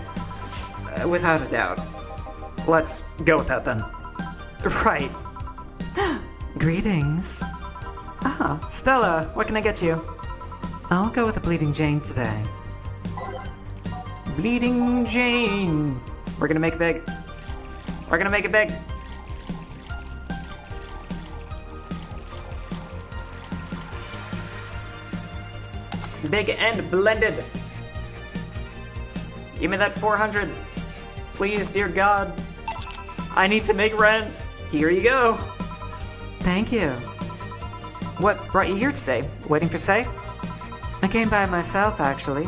Without a doubt. Let's go with that then. Right. Greetings. Ah, Stella, what can I get you? I'll go with a Bleeding Jane today. Bleeding Jane. We're gonna make it big. We're gonna make it big. Big and blended. Give me that 400. Please, dear God. I need to make rent. Here you go. Thank you. What brought you here today? Waiting for Say? I came by myself, actually.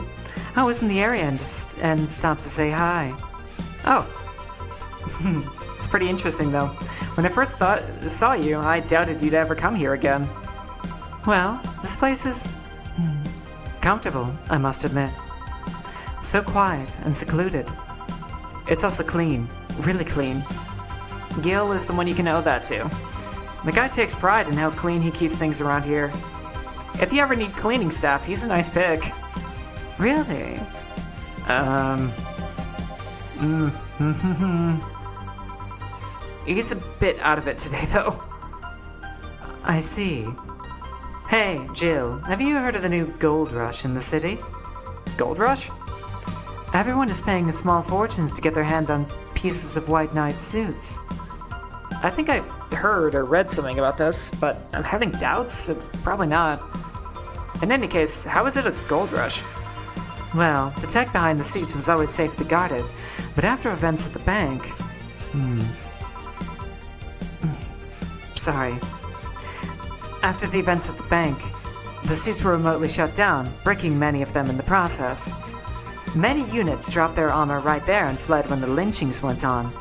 I was in the area and stopped to say hi. Oh. It's pretty interesting, though. When I first saw you, I doubted you'd ever come here again. Well, this place is comfortable, I must admit. So quiet and secluded. It's also clean, really clean. Gil is the one you can owe that to. The guy takes pride in how clean he keeps things around here. If you ever need cleaning staff, he's a nice pick. Really? He's a bit out of it today, though. I see. Hey, Jill, have you heard of the new gold rush in the city? Gold rush? Everyone is paying small fortunes to get their hand on pieces of White Knight suits. I think I heard or read something about this, but I'm having doubts? Probably not. In any case, how is it a gold rush? Well, the tech behind the suits was always safely guarded, but after events at the bank... Sorry. After the events at the bank, the suits were remotely shut down, breaking many of them in the process. Many units dropped their armor right there and fled when the lynchings went on.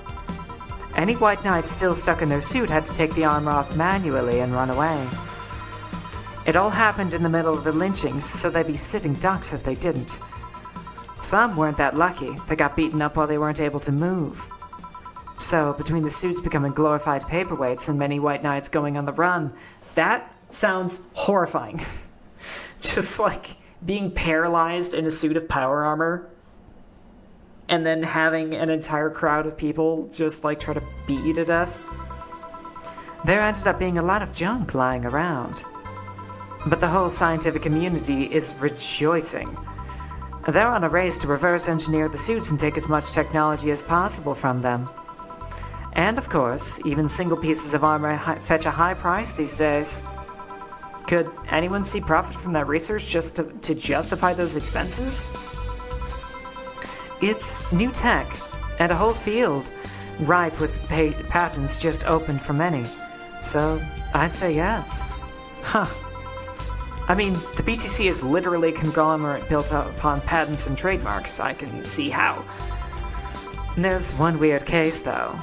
Any White Knights still stuck in their suit had to take the armor off manually and run away. It all happened in the middle of the lynchings, so they'd be sitting ducks if they didn't. Some weren't that lucky. They got beaten up while they weren't able to move. So, between the suits becoming glorified paperweights and many White Knights going on the run, that sounds horrifying. Just like being paralyzed in a suit of power armor and then having an entire crowd of people just like try to beat you to death. There ended up being a lot of junk lying around. But the whole scientific community is rejoicing. They're on a race to reverse engineer the suits and take as much technology as possible from them. And of course, even single pieces of armor fetch a high price these days. Could anyone see profit from that research just to justify those expenses? It's new tech, and a whole field ripe with patents just opened for many. So, I'd say yes. Huh. I mean, the BTC is literally a conglomerate built upon patents and trademarks. I can see how. There's one weird case, though.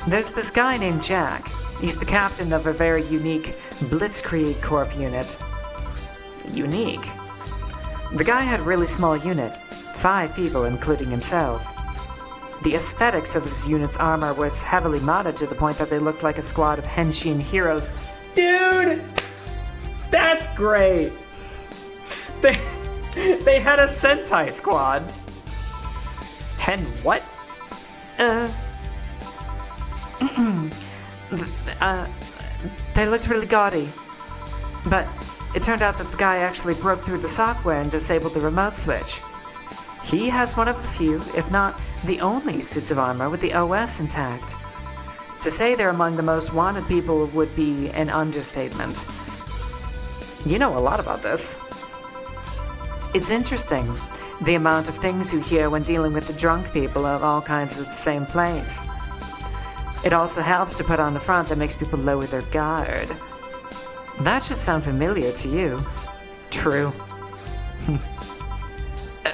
There's this guy named Jack. He's the captain of a very unique Blitzkrieg Corp unit. Unique? The guy had a really small unit, 5 people including himself. The aesthetics of his unit's armor was heavily modded to the point that they looked like a squad of Henshin heroes. Dude! That's great! They had a Sentai squad. Hen what? They looked really gaudy. But it turned out that the guy actually broke through the software and disabled the remote switch. He has one of the few, if not the only suits of armor with the OS intact. To say they're among the most wanted people would be an understatement. You know a lot about this. It's interesting, the amount of things you hear when dealing with the drunk people of all kinds at the same place. It also helps to put on a front that makes people lower their guard. That should sound familiar to you. True.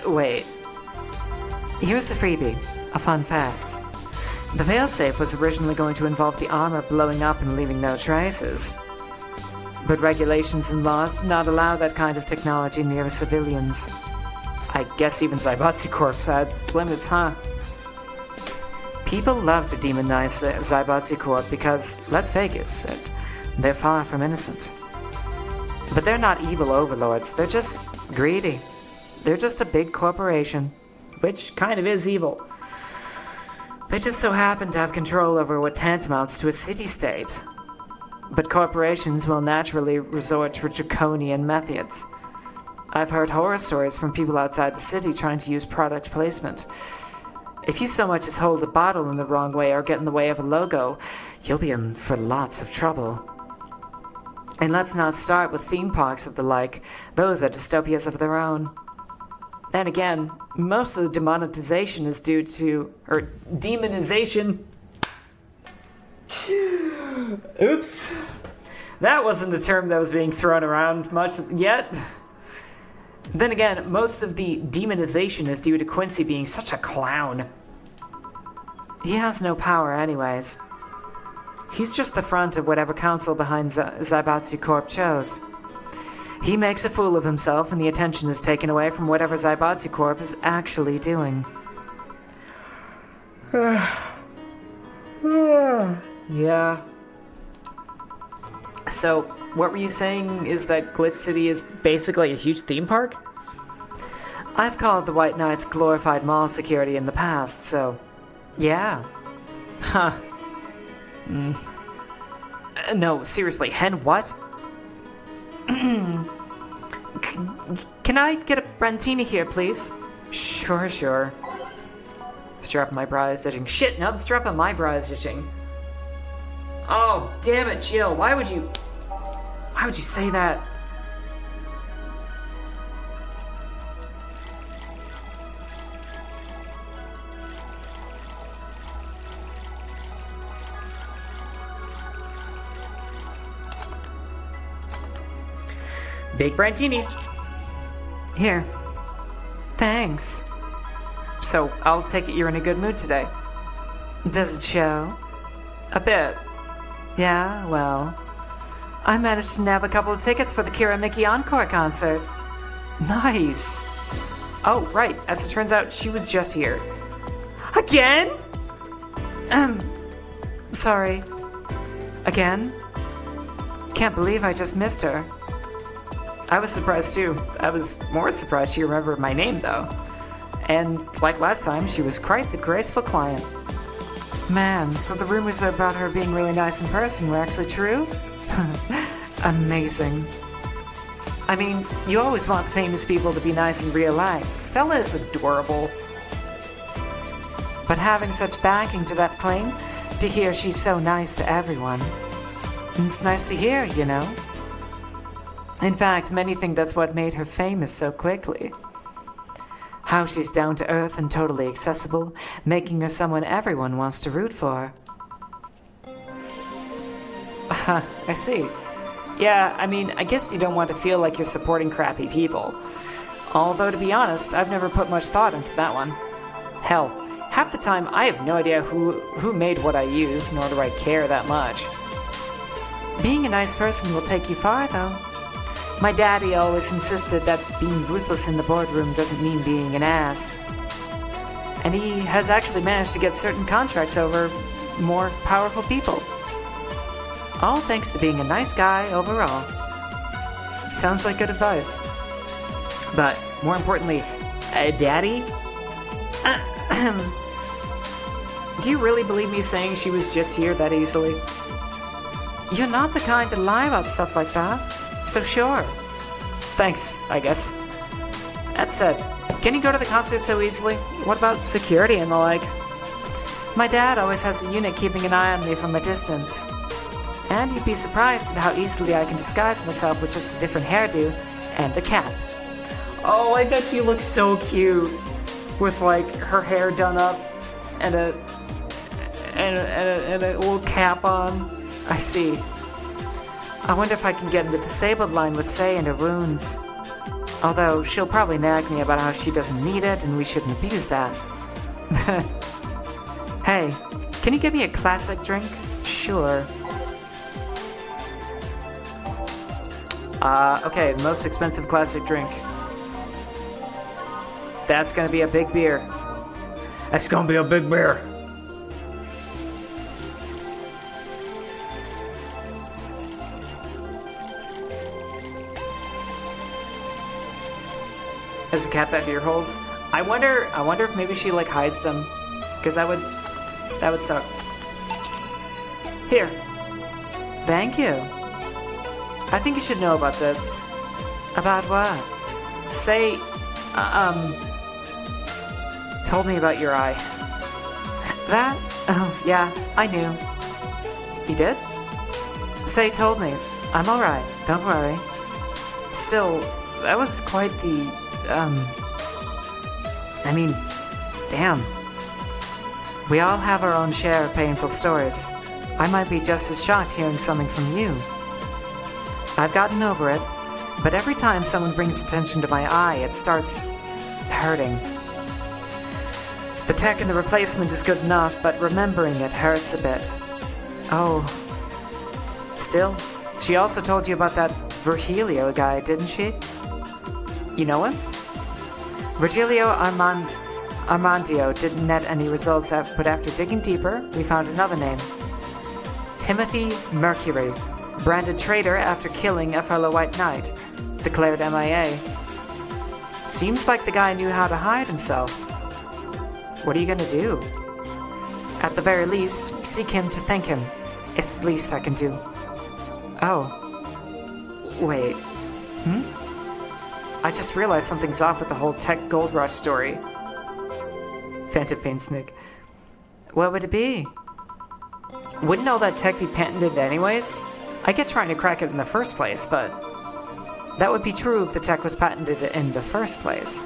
Wait. Here's a freebie, a fun fact. The failsafe was originally going to involve the armor blowing up and leaving no traces. But regulations and laws do not allow that kind of technology near civilians. I guess even Zaibatsu Corp has limits, huh? People love to demonize Zaibatsu Corp because, let's face it, they're far from innocent. But they're not evil overlords, they're just greedy. They're just a big corporation, which kind of is evil. They just so happen to have control over what tantamounts to a city-state. But corporations will naturally resort to draconian methods. I've heard horror stories from people outside the city trying to use product placement. If you so much as hold a bottle in the wrong way or get in the way of a logo, you'll be in for lots of trouble. And let's not start with theme parks of the like. Those are dystopias of their own. Then again, most of the demonetization is due to... or demonization... Oops. That wasn't a term that was being thrown around much yet. Then again, most of the demonization is due to Quincy being such a clown. He has no power anyways. He's just the front of whatever council behind Zaibatsu Corp chose. He makes a fool of himself and the attention is taken away from whatever Zaibatsu Corp is actually doing. Yeah. So, what were you saying is that Glitch City is basically a huge theme park? I've called the White Knights glorified mall security in the past, so... yeah. Huh. No, seriously, Hen, what? Can I get a Brantini here, please? Sure. Strap on my bra is itching. Shit, now the strap on my bra is itching. Oh, damn it, Jill. Why would you say that? Big Brantini. Here. Thanks. So, I'll take it you're in a good mood today. Does it show? A bit. Yeah, well, I managed to nab a couple of tickets for the Kira Miki Encore concert. Nice. Oh, right. As it turns out, she was just here. Again? Sorry. Again? Can't believe I just missed her. I was surprised too. I was more surprised she remembered my name though. And like last time, she was quite the graceful client. Man, so the rumors about her being really nice in person were actually true? Amazing. I mean, you always want famous people to be nice in real life. Stella is adorable. But having such backing to that claim, to hear she's so nice to everyone, it's nice to hear, you know? In fact, many think that's what made her famous so quickly. How she's down to earth and totally accessible, making her someone everyone wants to root for. I see. Yeah, I mean, I guess you don't want to feel like you're supporting crappy people. Although, to be honest, I've never put much thought into that one. Hell, half the time I have no idea who made what I use, nor do I care that much. Being a nice person will take you far, though. My daddy always insisted that being ruthless in the boardroom doesn't mean being an ass. And he has actually managed to get certain contracts over more powerful people. All thanks to being a nice guy overall. Sounds like good advice. But more importantly, Daddy? Do you really believe me saying she was just here that easily? You're not the kind to lie about stuff like that. So sure. Thanks, I guess. That said, can you go to the concert so easily? What about security and the like? My dad always has a unit keeping an eye on me from a distance. And you'd be surprised at how easily I can disguise myself with just a different hairdo and a cap. Oh, I bet she looks so cute with like her hair done up and a little cap on. I see. I wonder if I can get in the disabled line with Say and her runes. Although she'll probably nag me about how she doesn't need it and we shouldn't abuse that. Hey, can you give me a classic drink? Sure. Okay, most expensive classic drink. That's gonna be a big beer. That's gonna be a big bear. Has the cat at ear holes? I wonder if maybe she like hides them, because that would suck. Here. Thank you. I think you should know about this. About what? Say, told me about your eye. That? Oh, yeah, I knew. You did? Say told me. I'm alright, don't worry. Still, that was quite the, I mean, damn. We all have our own share of painful stories. I might be just as shocked hearing something from you. I've gotten over it, but every time someone brings attention to my eye, it starts hurting. The tech in the replacement is good enough, but remembering it hurts a bit. Oh. Still, she also told you about that Virgilio guy, didn't she? You know him? Virgilio Armandio didn't net any results, but after digging deeper, we found another name. Timothy Mercury, branded traitor after killing a fellow White Knight, declared MIA. Seems like the guy knew how to hide himself. What are you gonna do? At the very least, seek him to thank him. It's the least I can do. Oh. Wait. I just realized something's off with the whole tech gold rush story. Phantom Pain Snick. What would it be? Wouldn't all that tech be patented anyways? I get trying to crack it in the first place, but that would be true if the tech was patented in the first place.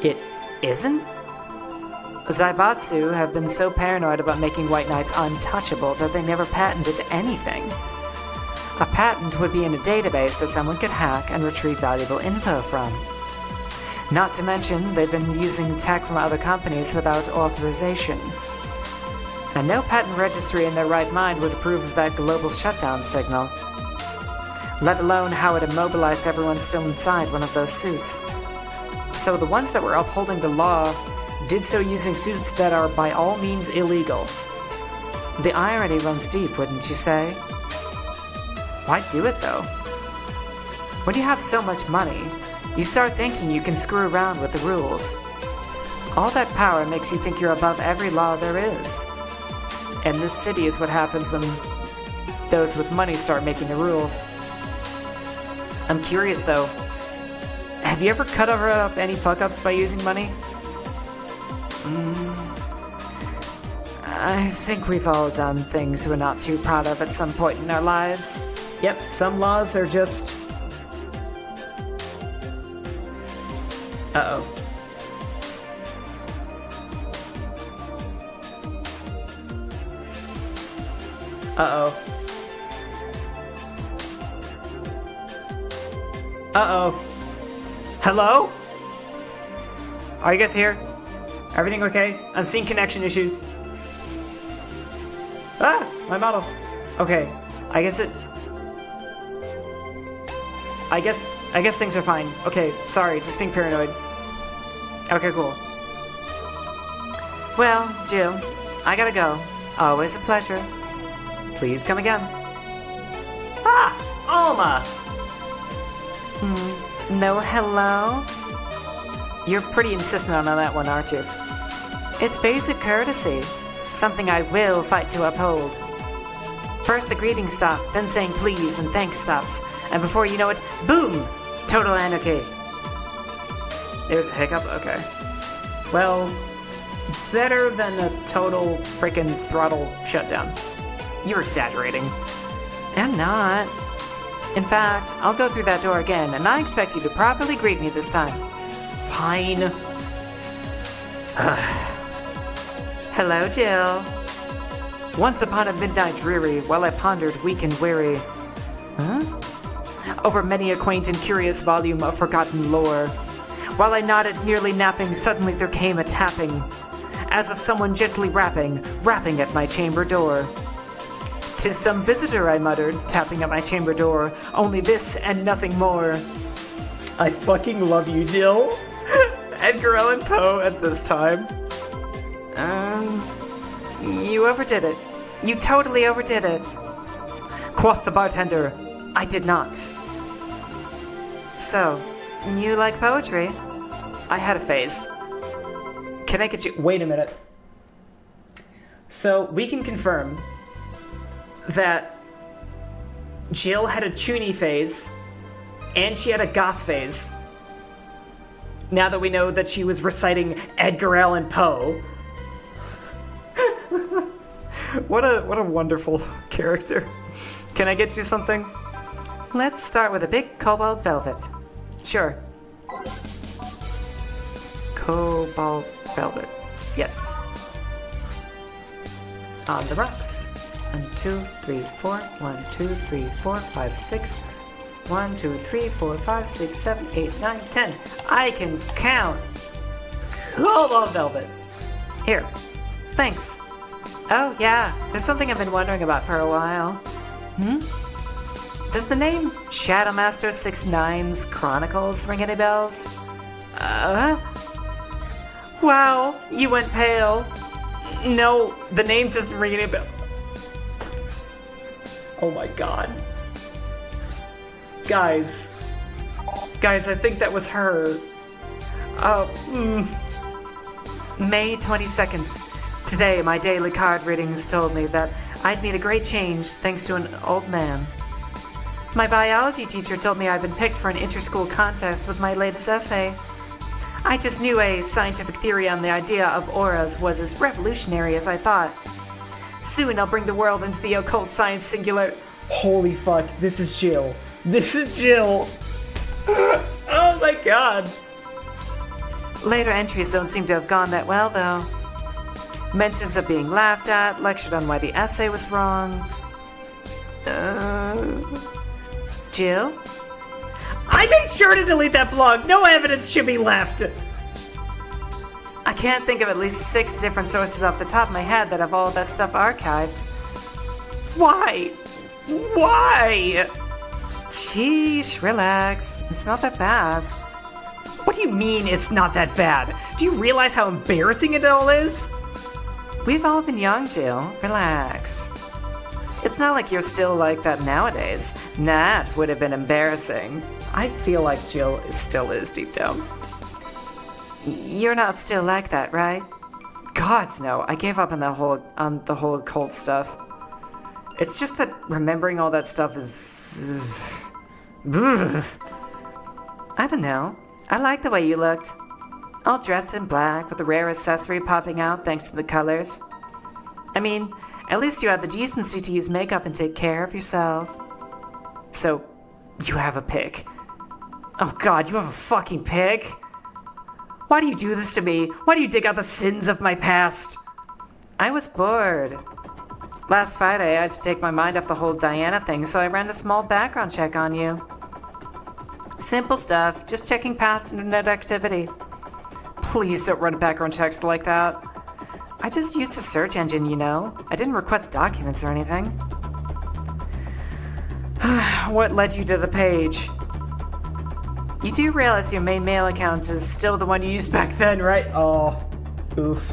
It isn't? Zaibatsu have been so paranoid about making White Knights untouchable that they never patented anything. A patent would be in a database that someone could hack and retrieve valuable info from. Not to mention, they've been using tech from other companies without authorization. And no patent registry in their right mind would approve of that global shutdown signal. Let alone how it immobilized everyone still inside one of those suits. So the ones that were upholding the law did so using suits that are by all means illegal. The irony runs deep, wouldn't you say? Why do it though? When you have so much money, you start thinking you can screw around with the rules. All that power makes you think you're above every law there is. And this city is what happens when those with money start making the rules. I'm curious though, have you ever covered up any fuck-ups by using money? I think we've all done things we're not too proud of at some point in our lives. Yep, some laws are just... Uh-oh. Uh-oh. Uh-oh. Hello? Are you guys here? Everything okay? I'm seeing connection issues. Ah! My model. Okay. I guess things are fine. Okay, sorry, just being paranoid. Okay, cool. Well, Jill, I gotta go. Always a pleasure. Please come again. Ah! Alma! No hello? You're pretty insistent on that one, aren't you? It's basic courtesy. Something I will fight to uphold. First the greeting stop, then saying please and thanks stops. And before you know it, boom! Total anarchy. There's a hiccup? Okay. Well, better than a total freaking throttle shutdown. You're exaggerating. I'm not. In fact, I'll go through that door again, and I expect you to properly greet me this time. Fine. Hello, Jill. Once upon a midnight dreary, while I pondered weak and weary, over many a quaint and curious volume of forgotten lore, while I nodded, nearly napping, suddenly there came a tapping, as of someone gently rapping at my chamber door. "'Tis some visitor," I muttered, tapping at my chamber door. "Only this and nothing more." I fucking love you, Jill. Edgar Allan Poe at this time. You overdid it. You totally overdid it. Quoth the bartender, "I did not." So, you like poetry? I had a phase. Can I get you... Wait a minute. So, we can confirm that Jill had a Chuny phase, and she had a goth phase. Now that we know that she was reciting Edgar Allan Poe. What a wonderful character. Can I get you something? Let's start with a big cobalt velvet. Sure. Cobalt velvet. Yes. On the rocks. 1, 2, 3, 4. 1, 2, 3, 4, 5, 6. 1, 2, 3, 4, 5, 6, 7, 8, 9, 10. I can count. Cobalt velvet. Here. Thanks. Oh, yeah. There's something I've been wondering about for a while. Does the name Shadowmaster 69's Chronicles ring any bells? Wow, you went pale. No, the name doesn't ring any bells. Oh my god. Guys, I think that was her. May 22nd. Today, my daily card readings told me that I'd made a great change thanks to an old man. My biology teacher told me I'd been picked for an inter-school contest with my latest essay. I just knew a scientific theory on the idea of auras was as revolutionary as I thought. Soon I'll bring the world into the occult science singular... Holy fuck, this is Jill. This is Jill! Oh my god! Later entries don't seem to have gone that well, though. Mentions of being laughed at, lectured on why the essay was wrong. Jill? I made sure to delete that blog! No evidence should be left! I can't think of at least 6 different sources off the top of my head that have all of that stuff archived. Why? Why? Sheesh, relax. It's not that bad. What do you mean it's not that bad? Do you realize how embarrassing it all is? We've all been young, Jill. Relax. It's not like you're still like that nowadays. That would have been embarrassing. I feel like Jill still is deep down. You're not still like that, right? Gods, no. I gave up on the whole occult stuff. It's just that remembering all that stuff is... I don't know. I like the way you looked. All dressed in black with a rare accessory popping out thanks to the colors. I mean, at least you had the decency to use makeup and take care of yourself. So, you have a pick. Oh god, you have a fucking pick? Why do you do this to me? Why do you dig out the sins of my past? I was bored. Last Friday, I had to take my mind off the whole Diana thing, so I ran a small background check on you. Simple stuff, just checking past internet activity. Please don't run background checks like that. I just used a search engine, you know. I didn't request documents or anything. What led you to the page? You do realize your main mail account is still the one you used back then, right? Oh, oof.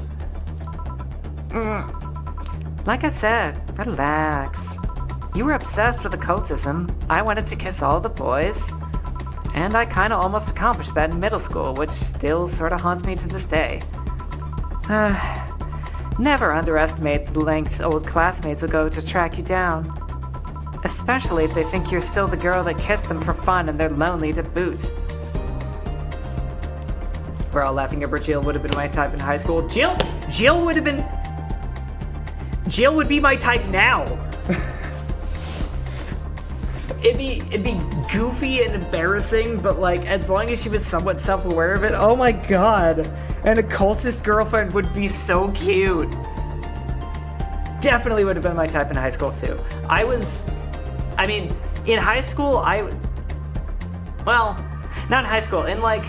Like I said, relax. You were obsessed with occultism. I wanted to kiss all the boys. And I kinda almost accomplished that in middle school, which still sorta haunts me to this day. Never underestimate the lengths old classmates will go to track you down. Especially if they think you're still the girl that kissed them for fun and they're lonely to boot. We're all laughing at her. Jill would have been my type in high school. Jill would have been... Jill would be my type now. It'd be goofy and embarrassing, but like as long as she was somewhat self-aware of it, oh my god. An occultist girlfriend would be so cute. Definitely would have been my type in high school too. In high school, well, not in high school, in like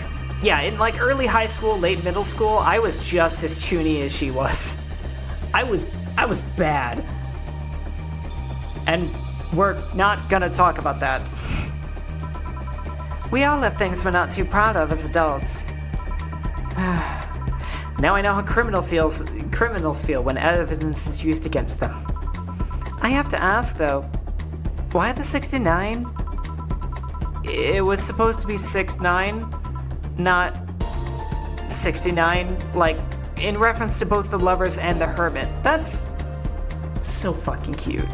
early high school, late middle school, I was just as chuny as she was. I was bad. And we're not gonna talk about that. We all have things we're not too proud of as adults. Now I know how criminals feel when evidence is used against them. I have to ask though, why the 69? It was supposed to be 6'9", not 69, like in reference to both the lovers and the hermit. That's so fucking cute.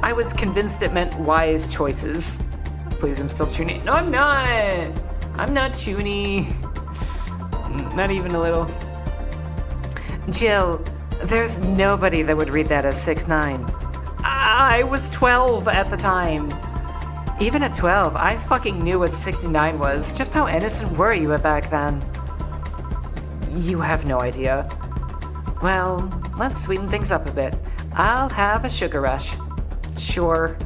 I was convinced it meant wise choices. Please, I'm still chuny. No, I'm not. I'm not chuny. Not even a little. Jill, there's nobody that would read that as 6'9". I was 12 at the time. Even at 12, I fucking knew what 69 was. Just how innocent were you back then? You have no idea. Well, let's sweeten things up a bit. I'll have a sugar rush. Sure.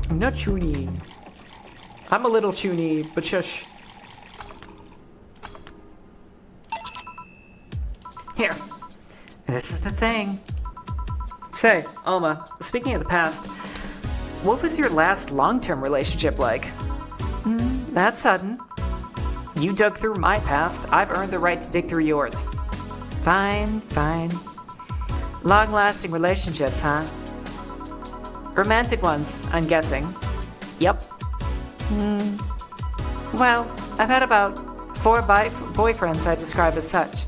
I'm not chuny. I'm a little chuny, but shush. Here. This is the thing. Say, Oma, speaking of the past, what was your last long-term relationship like? That's sudden. You dug through my past, I've earned the right to dig through yours. Fine. Long-lasting relationships, huh? Romantic ones, I'm guessing. Yep. Well, I've had about 4 boyfriends I describe as such,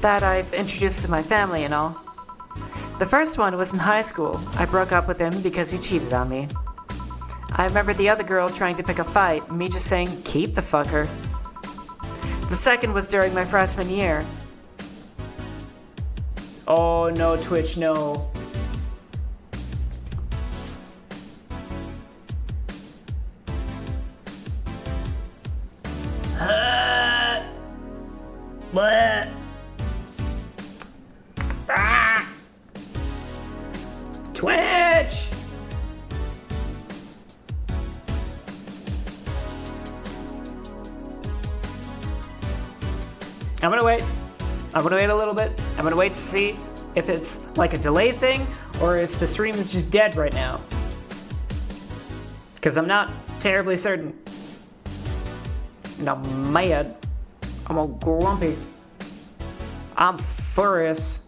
that I've introduced to my family and all. The first one was in high school. I broke up with him because he cheated on me. I remember the other girl trying to pick a fight, and me just saying, keep the fucker. The second was during my freshman year. Oh no, Twitch, no. What? Twitch! I'm gonna wait. I'm gonna wait a little bit. I'm gonna wait to see if it's like a delay thing or if the stream is just dead right now. Because I'm not terribly certain. And I'm mad. I'm all grumpy. I'm furious.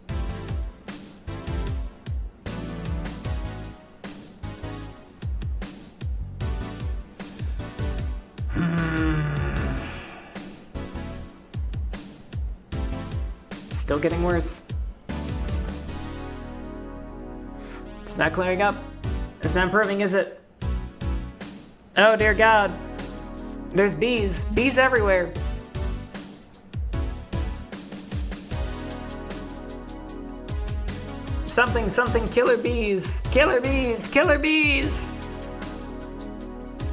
Still getting worse. It's not clearing up. It's not improving, is it? Oh dear God. There's bees. Bees everywhere. Something, killer bees. Killer bees, killer bees.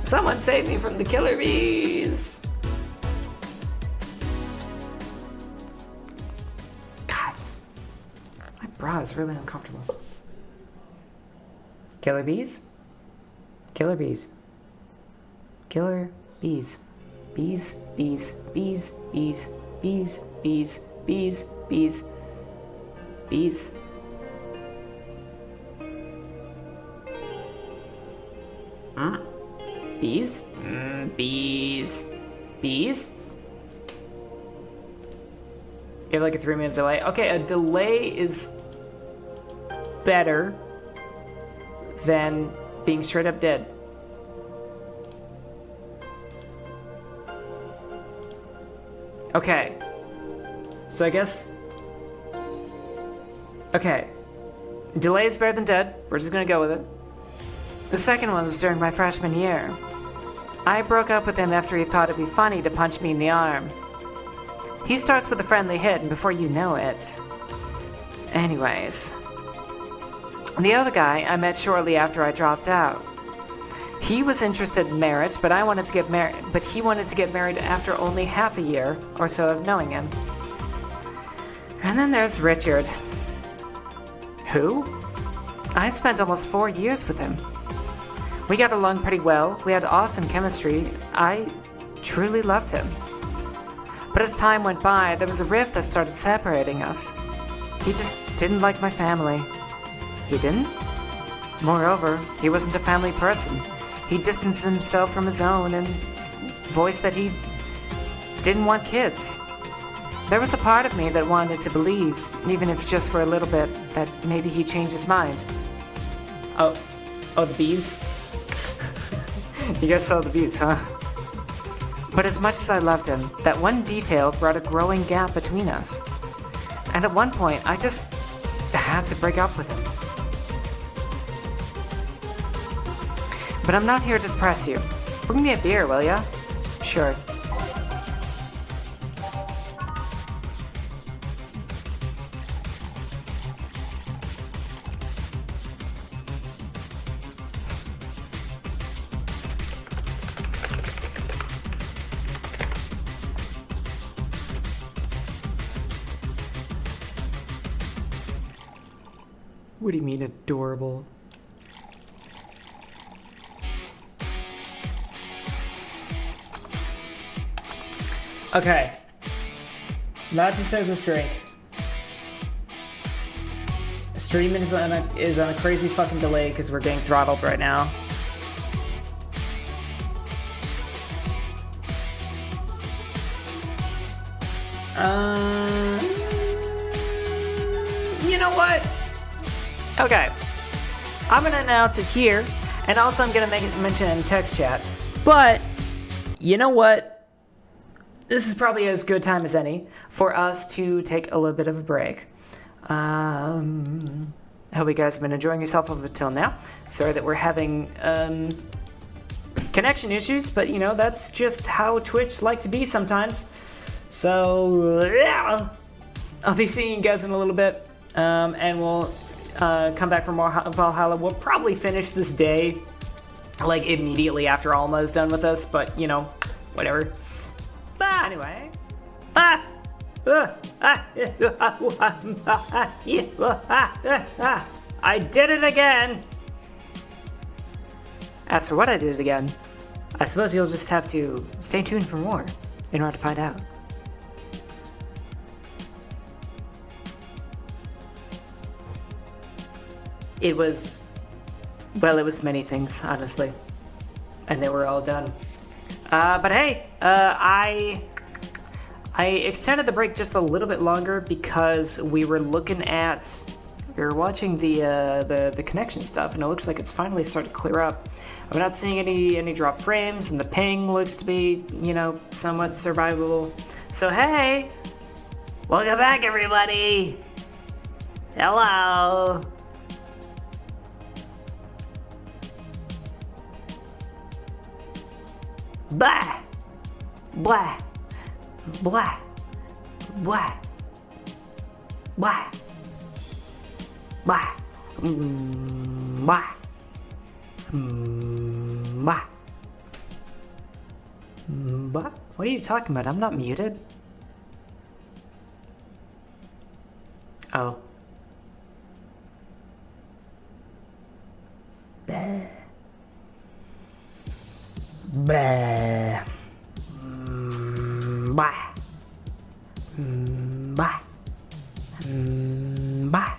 Someone save me from the killer bees. God, my bra is really uncomfortable. Killer bees? Killer bees. Killer bees. Bees, bees, bees, bees, bees, bees, bees, bees, bees. Bees? Bees. Bees? You have like a 3-minute delay. Okay, a delay is better than being straight up dead. Okay. So I guess... Okay. Delay is better than dead. We're just gonna go with it. The second one was during my freshman year. I broke up with him after he thought it'd be funny to punch me in the arm. He starts with a friendly hit, and before you know it... Anyways. The other guy I met shortly after I dropped out. He was interested in marriage, but he wanted to get married after only half a year or so of knowing him. And then there's Richard. Who? I spent almost 4 years with him. We got along pretty well, we had awesome chemistry, I truly loved him. But as time went by, there was a rift that started separating us. He just didn't like my family. He didn't? Moreover, he wasn't a family person. He distanced himself from his own and voiced that he didn't want kids. There was a part of me that wanted to believe, even if just for a little bit, that maybe he changed his mind. Oh, the bees? You guys saw the bees, huh? But as much as I loved him, that one detail brought a growing gap between us. And at one point, I just had to break up with him. But I'm not here to depress you. Bring me a beer, will ya? Sure. What do you mean adorable? Okay. Not to serve this drink. Streaming is on a crazy fucking delay because we're getting throttled right now. You know what? Okay. I'm gonna announce it here, and also I'm gonna mention it in text chat. But you know what? This is probably as good time as any for us to take a little bit of a break. I hope you guys have been enjoying yourself up until now. Sorry that we're having connection issues, but you know, that's just how Twitch like to be sometimes. So yeah, I'll be seeing you guys in a little bit, and we'll come back for more Valhalla. We'll probably finish this day like immediately after Alma is done with us, but you know, whatever. Anyway. I did it again! As for what I did again, I suppose you'll just have to stay tuned for more in order to find out. It was many things, honestly. And they were all done. But hey, I extended the break just a little bit longer because we were watching the connection stuff, and it looks like it's finally started to clear up. I'm not seeing any drop frames, and the ping looks to be, you know, somewhat survivable. So hey, welcome back, everybody. Hello. Blah, blah, blah, blah, blah, blah, blah, blah, blah. What are you talking about? I'm not muted. Oh. Bah. Bah. Bah. Bah. Bah.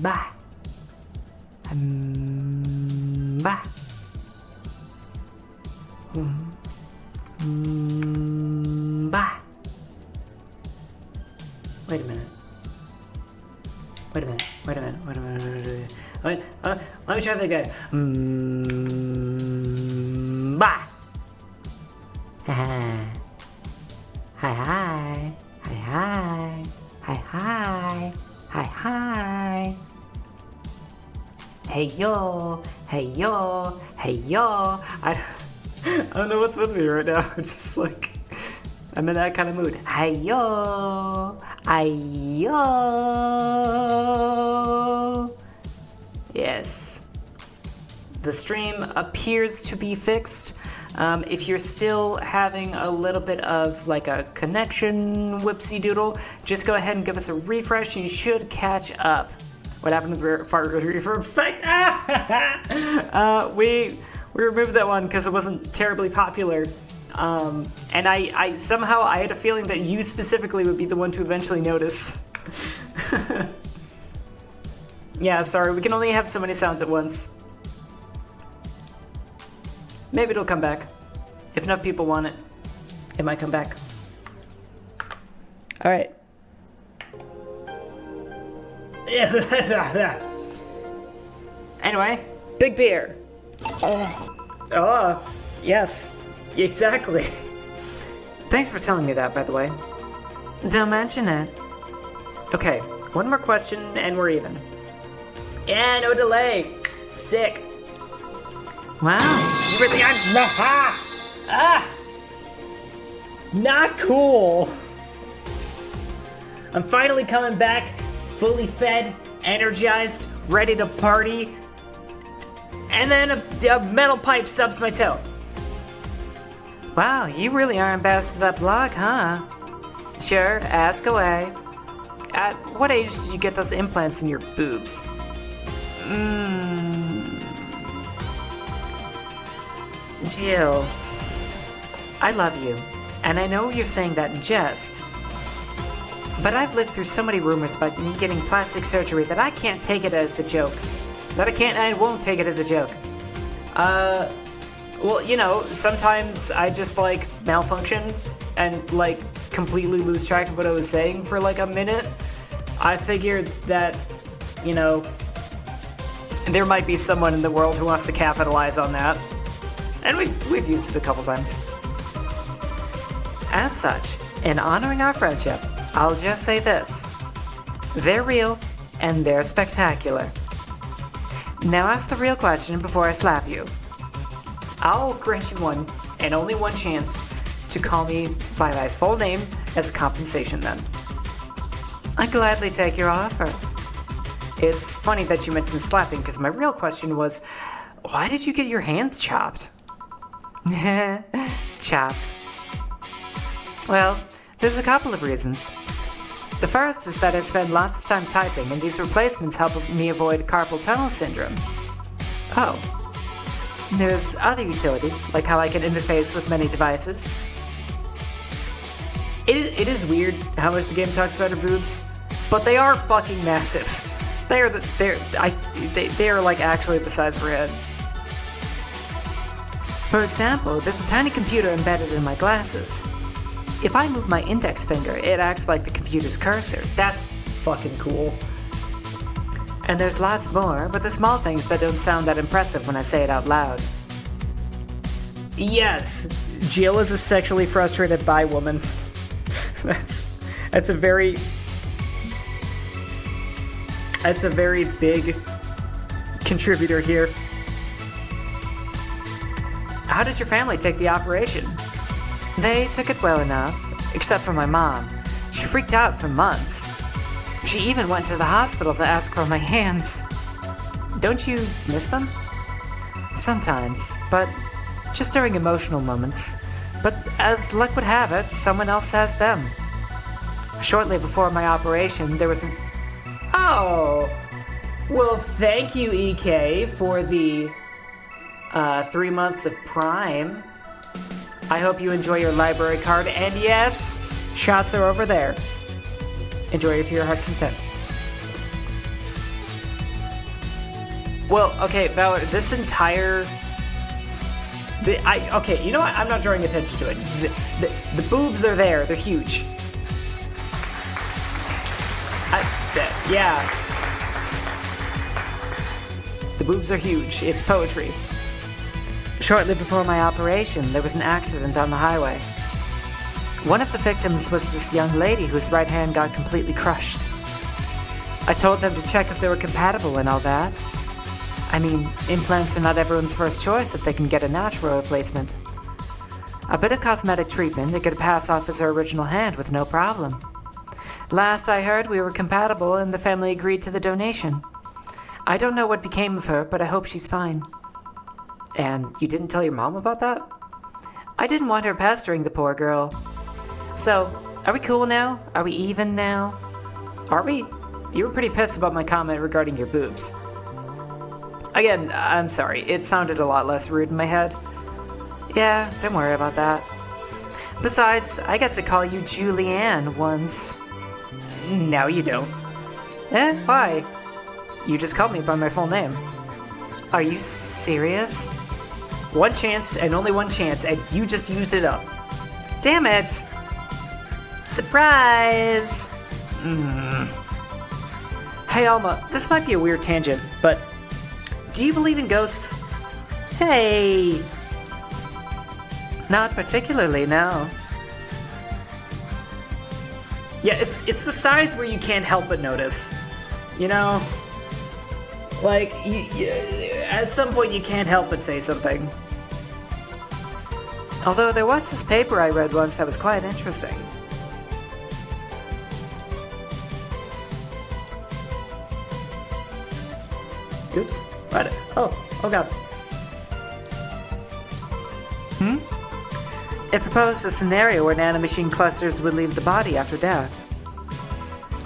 Bah. Bah. Bah. Wait a minute. Let me try that again. Bah. Hi hi. Hi hi. Hi hi. Hi, hi. Hey, yo. Hey, yo. Hey, yo. I don't know what's with me right now. It's just like, I'm in that kind of mood. Hey, yo. Hey, yo. Yes. The stream appears to be fixed. If you're still having a little bit of like a connection whipsy doodle, just go ahead and give us a refresh and you should catch up. What happened to the fart reverb effect? We removed that one because it wasn't terribly popular. And I somehow I had a feeling that you specifically would be the one to eventually notice. Yeah, sorry, we can only have so many sounds at once. Maybe it'll come back. If enough people want it, it might come back. All right. Anyway, big beer. Oh, yes, exactly. Thanks for telling me that, by the way. Don't mention it. Okay, one more question and we're even. Yeah, no delay. Sick. Wow, you really are. Not cool. I'm finally coming back, fully fed, energized, ready to party. And then a metal pipe stubs my toe. Wow, you really are ambassador to that blog, huh? Sure, ask away. At what age did you get those implants in your boobs? Jill, I love you, and I know you're saying that in jest, but I've lived through so many rumors about me getting plastic surgery that I can't take it as a joke. I won't take it as a joke. Well, you know, sometimes I just, like, malfunction and, like, completely lose track of what I was saying for, like, a minute. I figured that, you know, there might be someone in the world who wants to capitalize on that. And we've used it a couple times. As such, in honoring our friendship, I'll just say this. They're real, and they're spectacular. Now ask the real question before I slap you. I'll grant you one, and only one chance, to call me by my full name as compensation then. I gladly take your offer. It's funny that you mentioned slapping, because my real question was, why did you get your hands chopped? Chopped. Well, there's a couple of reasons. The first is that I spend lots of time typing, and these replacements help me avoid carpal tunnel syndrome. Oh. There's other utilities, like how I can interface with many devices. It is weird how much the game talks about her boobs, but they are fucking massive. They are like actually the size of her head. For example, there's a tiny computer embedded in my glasses. If I move my index finger, it acts like the computer's cursor. That's fucking cool. And there's lots more, but the small things that don't sound that impressive when I say it out loud. Yes, Jill is a sexually frustrated bi woman. That's a very big contributor here. How did your family take the operation? They took it well enough, except for my mom. She freaked out for months. She even went to the hospital to ask for my hands. Don't you miss them? Sometimes, but just during emotional moments. But as luck would have it, someone else has them. Shortly before my operation, there was an... Oh! Well, thank you, EK, for the 3 months of Prime. I hope you enjoy your library card, and yes, shots are over there. Enjoy it to your heart's content. Well, okay, Valor, this entire... okay, you know what? I'm not drawing attention to it. The boobs are there. They're huge. Yeah. The boobs are huge. It's poetry. Shortly before my operation, there was an accident on the highway. One of the victims was this young lady whose right hand got completely crushed. I told them to check if they were compatible and all that. I mean, implants are not everyone's first choice if they can get a natural replacement. A bit of cosmetic treatment, it could pass off as her original hand with no problem. Last I heard, we were compatible and the family agreed to the donation. I don't know what became of her, but I hope she's fine. And you didn't tell your mom about that? I didn't want her pestering the poor girl. So, are we cool now? Are we even now? Are we? You were pretty pissed about my comment regarding your boobs. Again, I'm sorry, it sounded a lot less rude in my head. Yeah, don't worry about that. Besides, I got to call you Julianne once. No, you don't. Why? You just called me by my full name. Are you serious? One chance, and only one chance, and you just used it up. Damn it! Surprise! Hey, Alma, this might be a weird tangent, but do you believe in ghosts? Hey! Not particularly, no. Yeah, it's the size where you can't help but notice. You know? Like, at some point you can't help but say something. Although there was this paper I read once that was quite interesting. Oops. What? Oh god. It proposed a scenario where nanomachine clusters would leave the body after death,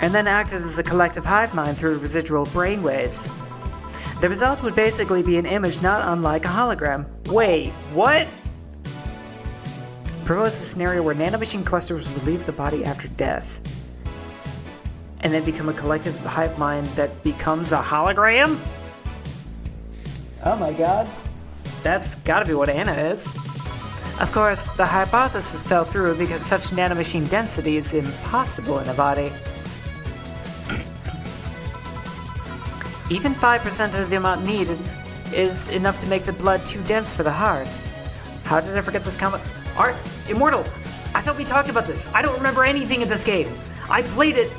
and then act as a collective hive mind through residual brainwaves. The result would basically be an image not unlike a hologram. Wait, what? Proposed a scenario where nanomachine clusters would leave the body after death, and then become a collective hive mind that becomes a hologram? Oh my god. That's gotta be what Anna is. Of course, the hypothesis fell through because such nanomachine density is impossible in a body. Even 5% of the amount needed is enough to make the blood too dense for the heart. How did I forget this comment? Art, Immortal, I thought we talked about this. I don't remember anything in this game. I played it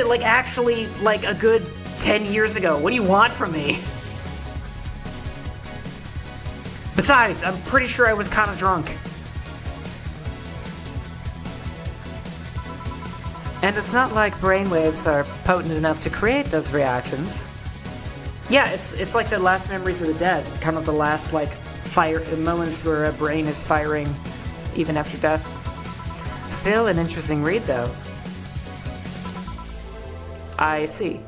like actually like a good 10 years ago. What do you want from me? Besides, I'm pretty sure I was kind of drunk. And it's not like brainwaves are potent enough to create those reactions. Yeah, it's like the last memories of the dead, kind of the last like moments where a brain is firing even after death. Still an interesting read though. I see.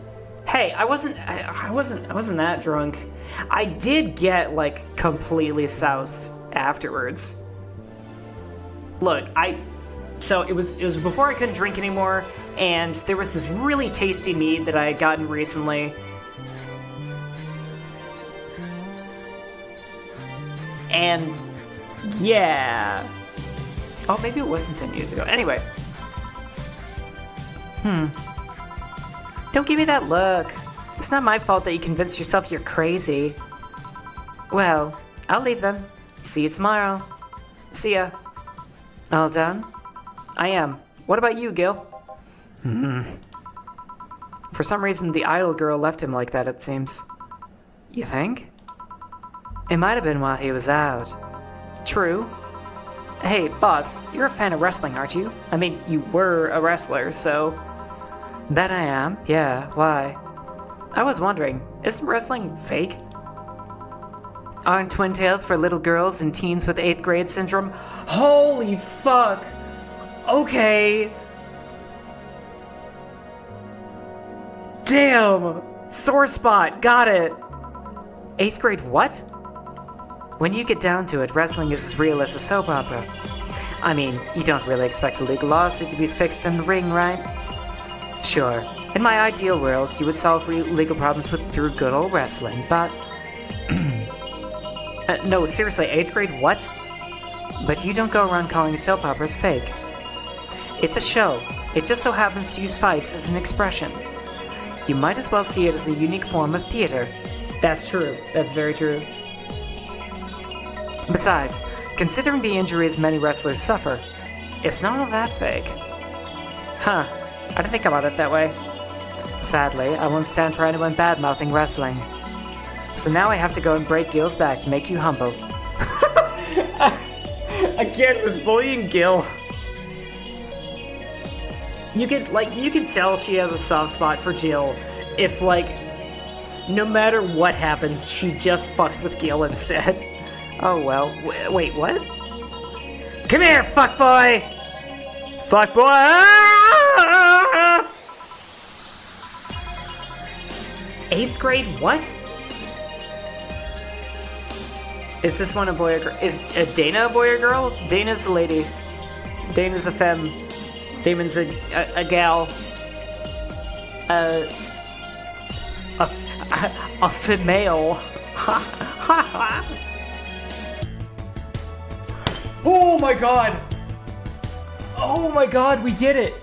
Hey, I wasn't that drunk. I did get like completely soused afterwards. Look, so it was before I couldn't drink anymore, and there was this really tasty meat that I had gotten recently. And yeah. Oh, maybe it wasn't 10 years ago. Anyway. Don't give me that look. It's not my fault that you convinced yourself you're crazy. Well, I'll leave them. See you tomorrow. See ya. All done? I am. What about you, Gil? For some reason, the idol girl left him like that, it seems. You think? It might have been while he was out. True. Hey, boss, you're a fan of wrestling, aren't you? I mean, you were a wrestler, so... That I am, yeah, why? I was wondering, isn't wrestling fake? Aren't twin tails for little girls and teens with 8th grade syndrome? Holy fuck! Okay! Damn! Sore spot, got it! 8th grade what? When you get down to it, wrestling is as real as a soap opera. I mean, you don't really expect a legal lawsuit to be fixed in the ring, right? Sure, in my ideal world, you would solve legal problems through good old wrestling, but... no, seriously, 8th grade what? But you don't go around calling soap operas fake. It's a show. It just so happens to use fights as an expression. You might as well see it as a unique form of theater. That's true. That's very true. Besides, considering the injuries many wrestlers suffer, it's not all that fake. Huh. I didn't think about it that way. Sadly, I won't stand for anyone bad-mouthing wrestling. So now I have to go and break Gil's back to make you humble. Again, with bullying Gil. You can tell she has a soft spot for Jill if, like, no matter what happens, she just fucks with Gil instead. Oh well. Wait, what? Come here, fuckboy! Fuckboy! Ah! 8th grade what? Is this one a boy or girl? Is Dana a boy or girl? Dana's a lady. Dana's a femme. Damon's a gal. A female. Oh my god! Oh my god, we did it!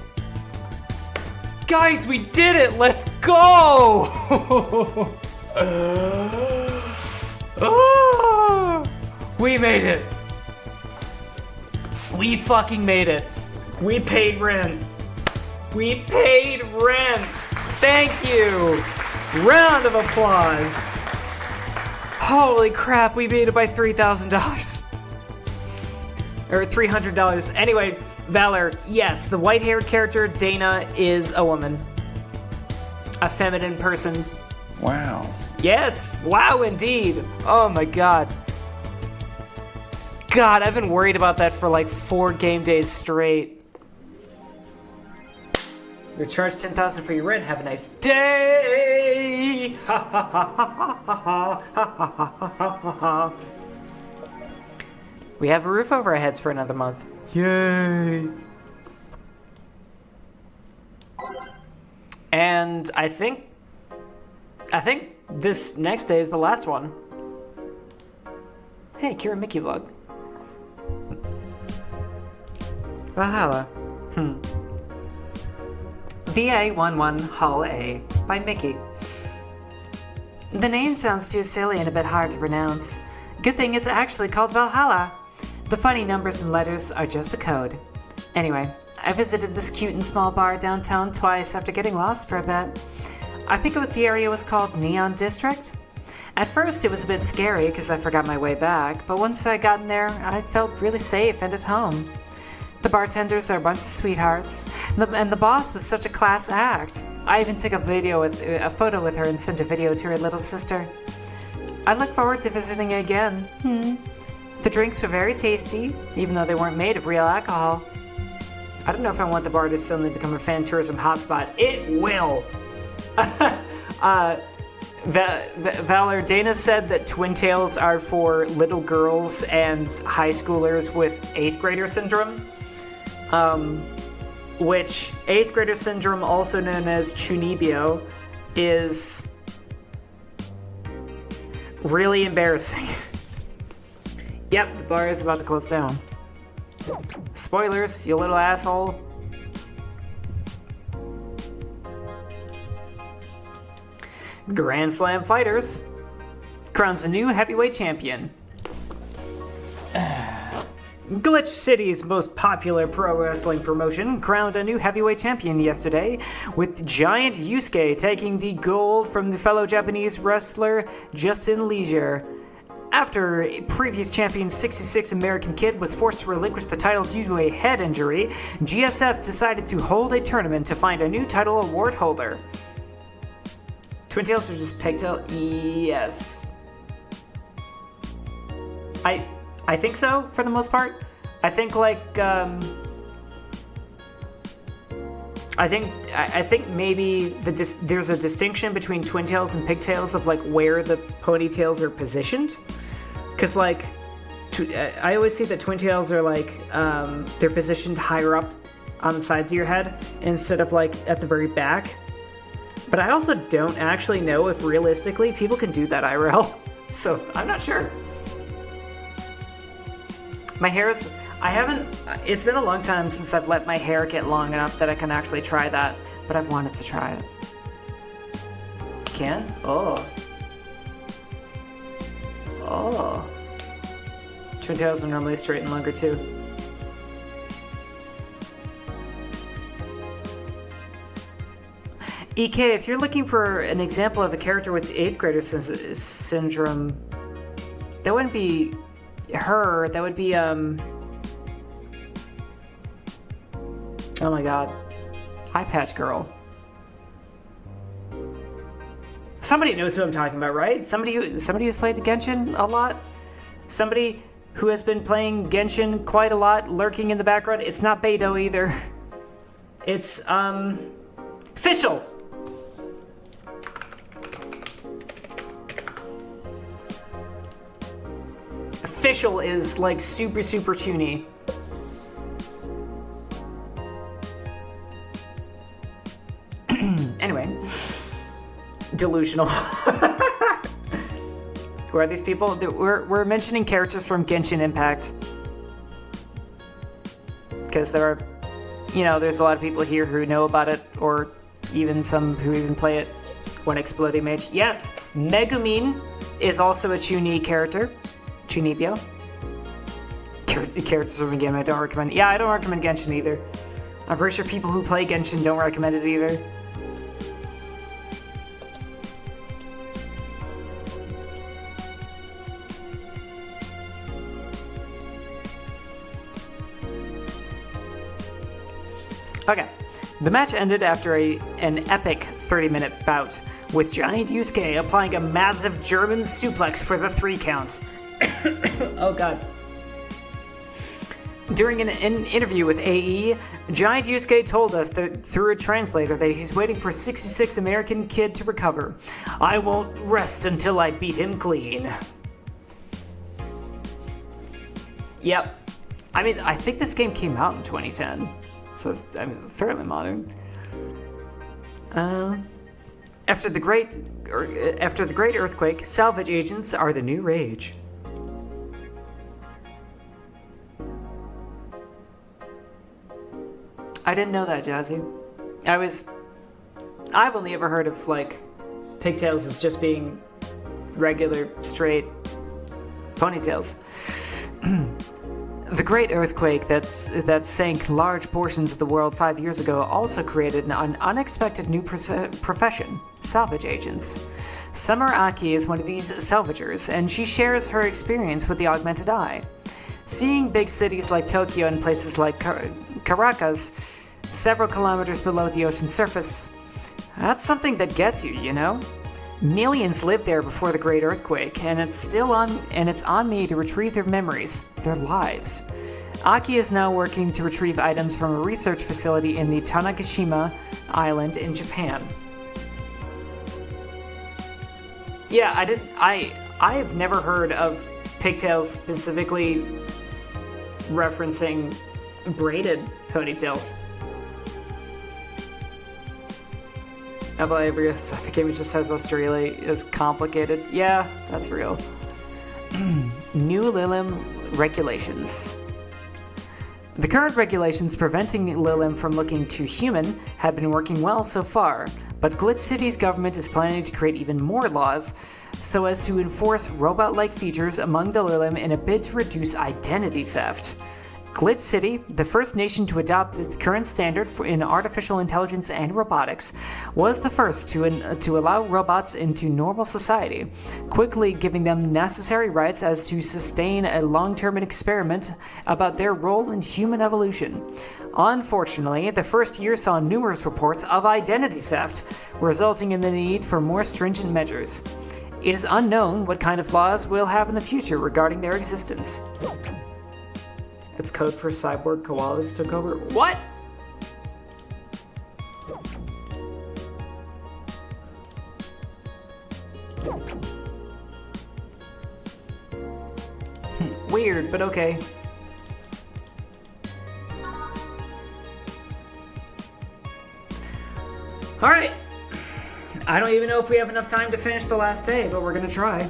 Guys, we did it! Let's go! We made it! We fucking made it! We paid rent! We paid rent! Thank you! Round of applause! Holy crap, we made it by $3,000. Or $300. Anyway, Valor, yes, the white-haired character, Dana, is a woman. A feminine person. Wow. Yes! Wow, indeed! Oh my god. God, I've been worried about that for like 4 game days straight. You're charged $10,000 for your rent. Have a nice day. Ha ha ha ha ha ha ha ha ha ha. We have a roof over our heads for another month. Yay! And I think this next day is the last one. Hey, Kira Mickey vlog. Valhalla. VA-11 Hall A by Mickey. The name sounds too silly and a bit hard to pronounce. Good thing it's actually called Valhalla. The funny numbers and letters are just a code. Anyway, I visited this cute and small bar downtown twice after getting lost for a bit. I think the area was called Neon District. At first it was a bit scary because I forgot my way back, but once I got in there, I felt really safe and at home. The bartenders are a bunch of sweethearts, and the boss was such a class act. I even took a photo with her and sent a video to her little sister. I look forward to visiting again. The drinks were very tasty, even though they weren't made of real alcohol. I don't know if I want the bar to suddenly become a fan tourism hotspot. It will! Valor, Dana said that Twin Tails are for little girls and high schoolers with 8th grader syndrome. Which 8th grader syndrome, also known as Chunibyo, is really embarrassing. Yep, the bar is about to close down. Spoilers, you little asshole. Grand Slam Fighters crowns a new heavyweight champion. Glitch City's most popular pro wrestling promotion crowned a new heavyweight champion yesterday, with Giant Yusuke taking the gold from the fellow Japanese wrestler Justin Leisure. After a previous champion 66 American Kid was forced to relinquish the title due to a head injury, GSF decided to hold a tournament to find a new title award holder. Twin Tails are just pigtail? Yes. I think so, for the most part. I think, like, I think maybe there's a distinction between Twin Tails and Pigtails of, like, where the ponytails are positioned. Because, like, I always see that Twin Tails are, like, they're positioned higher up on the sides of your head instead of, like, at the very back. But I also don't actually know if, realistically, people can do that IRL. So, I'm not sure. My hair is... It's been a long time since I've let my hair get long enough that I can actually try that, but I've wanted to try it. Can? Oh. Oh. Twin Tails are normally straight and longer too. EK, if you're looking for an example of a character with 8th grader syndrome, that wouldn't be her. That would be, oh my god. Eye Patch Girl. Somebody knows who I'm talking about, right? Somebody who's played Genshin a lot? Somebody who has been playing Genshin quite a lot, lurking in the background. It's not Beidou either. It's, Fischl! Fischl is, like, super, super toony. Anyway. Delusional. Who are these people? We're mentioning characters from Genshin Impact. Because there are, there's a lot of people here who know about it, or even some who even play it when Exploding Mage. Yes, Megumin is also a Chunin character. Chunibyo. Characters from a game I don't recommend. Yeah, I don't recommend Genshin either. I'm pretty sure people who play Genshin don't recommend it either. Okay, the match ended after an epic 30-minute bout, with Giant Yusuke applying a massive German suplex for the 3 count. Oh god. During an interview with AE, Giant Yusuke told us that through a translator that he's waiting for 66 American Kid to recover. I won't rest until I beat him clean. Yep. I mean, I think this game came out in 2010. So it's fairly modern. After the great earthquake, salvage agents are the new rage. I didn't know that, Jazzy. I've only ever heard of like pigtails as just being regular straight ponytails. The great earthquake that sank large portions of the world 5 years ago also created an unexpected new profession, salvage agents. Summer Aki is one of these salvagers, and she shares her experience with the augmented eye. Seeing big cities like Tokyo and places like Caracas, several kilometers below the ocean surface, that's something that gets you, you know? Millions lived there before the Great Earthquake, and it's on me to retrieve their memories, their lives. Aki is now working to retrieve items from a research facility in the Tanegashima Island in Japan. Yeah, I have never heard of pigtails specifically referencing braided ponytails. Every game just says Australia is complicated. Yeah, that's real. New Lilim regulations. The current regulations preventing Lilim from looking too human have been working well so far, but Glitch City's government is planning to create even more laws so as to enforce robot-like features among the Lilim in a bid to reduce identity theft. Glitch City, the first nation to adopt the current standard in artificial intelligence and robotics, was the first to allow robots into normal society, quickly giving them necessary rights as to sustain a long-term experiment about their role in human evolution. Unfortunately, the first year saw numerous reports of identity theft, resulting in the need for more stringent measures. It is unknown what kind of laws we'll have in the future regarding their existence. It's code for cyborg koalas took over. What? Weird, but okay. Alright. I don't even know if we have enough time to finish the last day, but we're gonna try.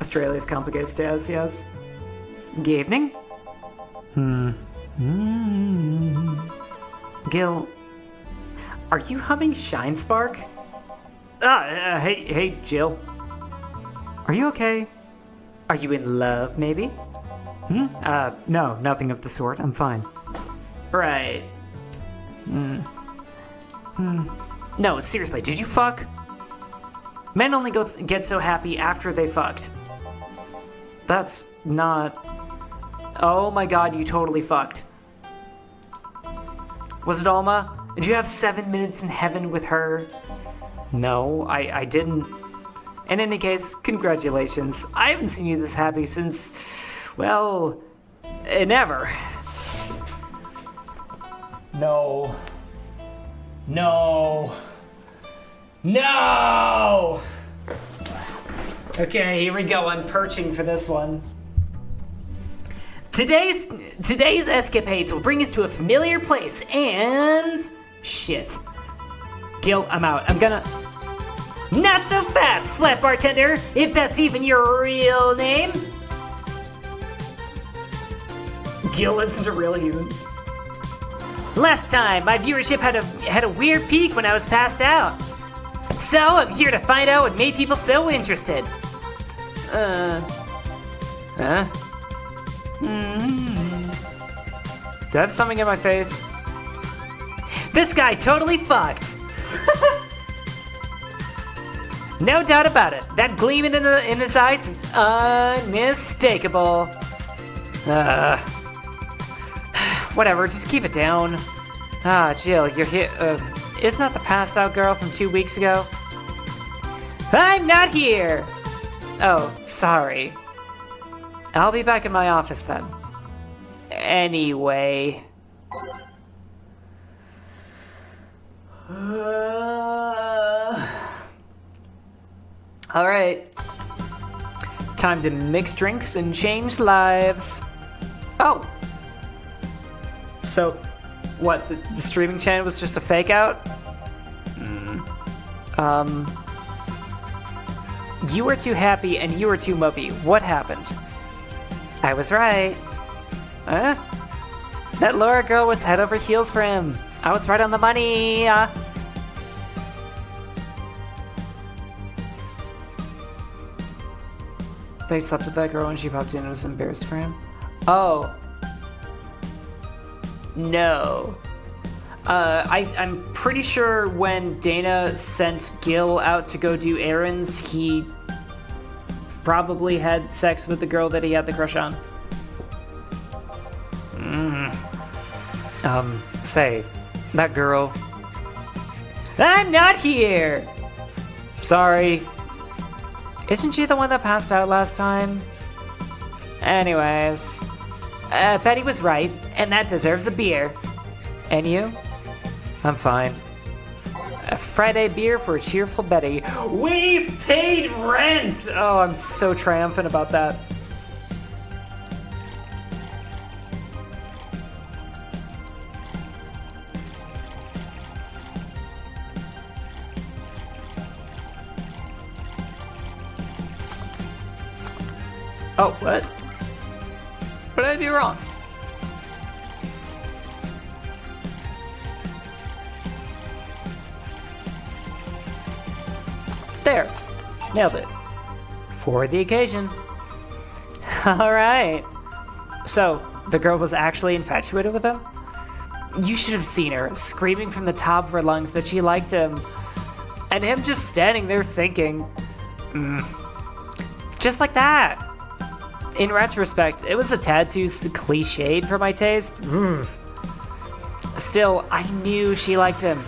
Australia's complicated status, yes. Good evening. Gil, are you humming Shine Spark? Hey, Jill. Are you okay? Are you in love, maybe? No, nothing of the sort. I'm fine. Right. No, seriously, did you fuck? Men only get so happy after they fucked. That's not... Oh my god, you totally fucked. Was it Alma? Did you have 7 minutes in heaven with her? No, I didn't. In any case, congratulations. I haven't seen you this happy since, well, never. No. No. No! Okay, here we go. I'm perching for this one. Today's escapades will bring us to a familiar place and... Shit. Gil, I'm out. I'm gonna... Not so fast, flat bartender, if that's even your real name. Gil isn't a real human. Last time, my viewership had a weird peak when I was passed out. So, I'm here to find out what made people so interested. Huh? Do I have something in my face? This guy totally fucked. No doubt about it. That gleam in his eyes is unmistakable. Whatever, just keep it down. Ah, Jill, you're here. Isn't that the passed out girl from 2 weeks ago? I'm not here! Oh, sorry. I'll be back in my office then. Anyway. Alright. Time to mix drinks and change lives. Oh! So, what, the streaming channel was just a fake out? You were too happy and you were too mopey. What happened? I was right. Huh? That Laura girl was head over heels for him. I was right on the money. They slept with that girl and she popped in and was embarrassed for him. Oh. No. I'm pretty sure when Dana sent Gil out to go do errands, he probably had sex with the girl that he had the crush on. Say, that girl... I'm not here! Sorry. Isn't she the one that passed out last time? Anyways... Betty was right, and that deserves a beer. And you? I'm fine. A Friday beer for a cheerful Betty. We paid rent! Oh, I'm so triumphant about that. Oh, what? What did I do wrong? There. Nailed it. For the occasion. Alright. So, the girl was actually infatuated with him? You should have seen her, screaming from the top of her lungs that she liked him. And him just standing there thinking, just like that. In retrospect, it was a tad too cliched for my taste. Still, I knew she liked him.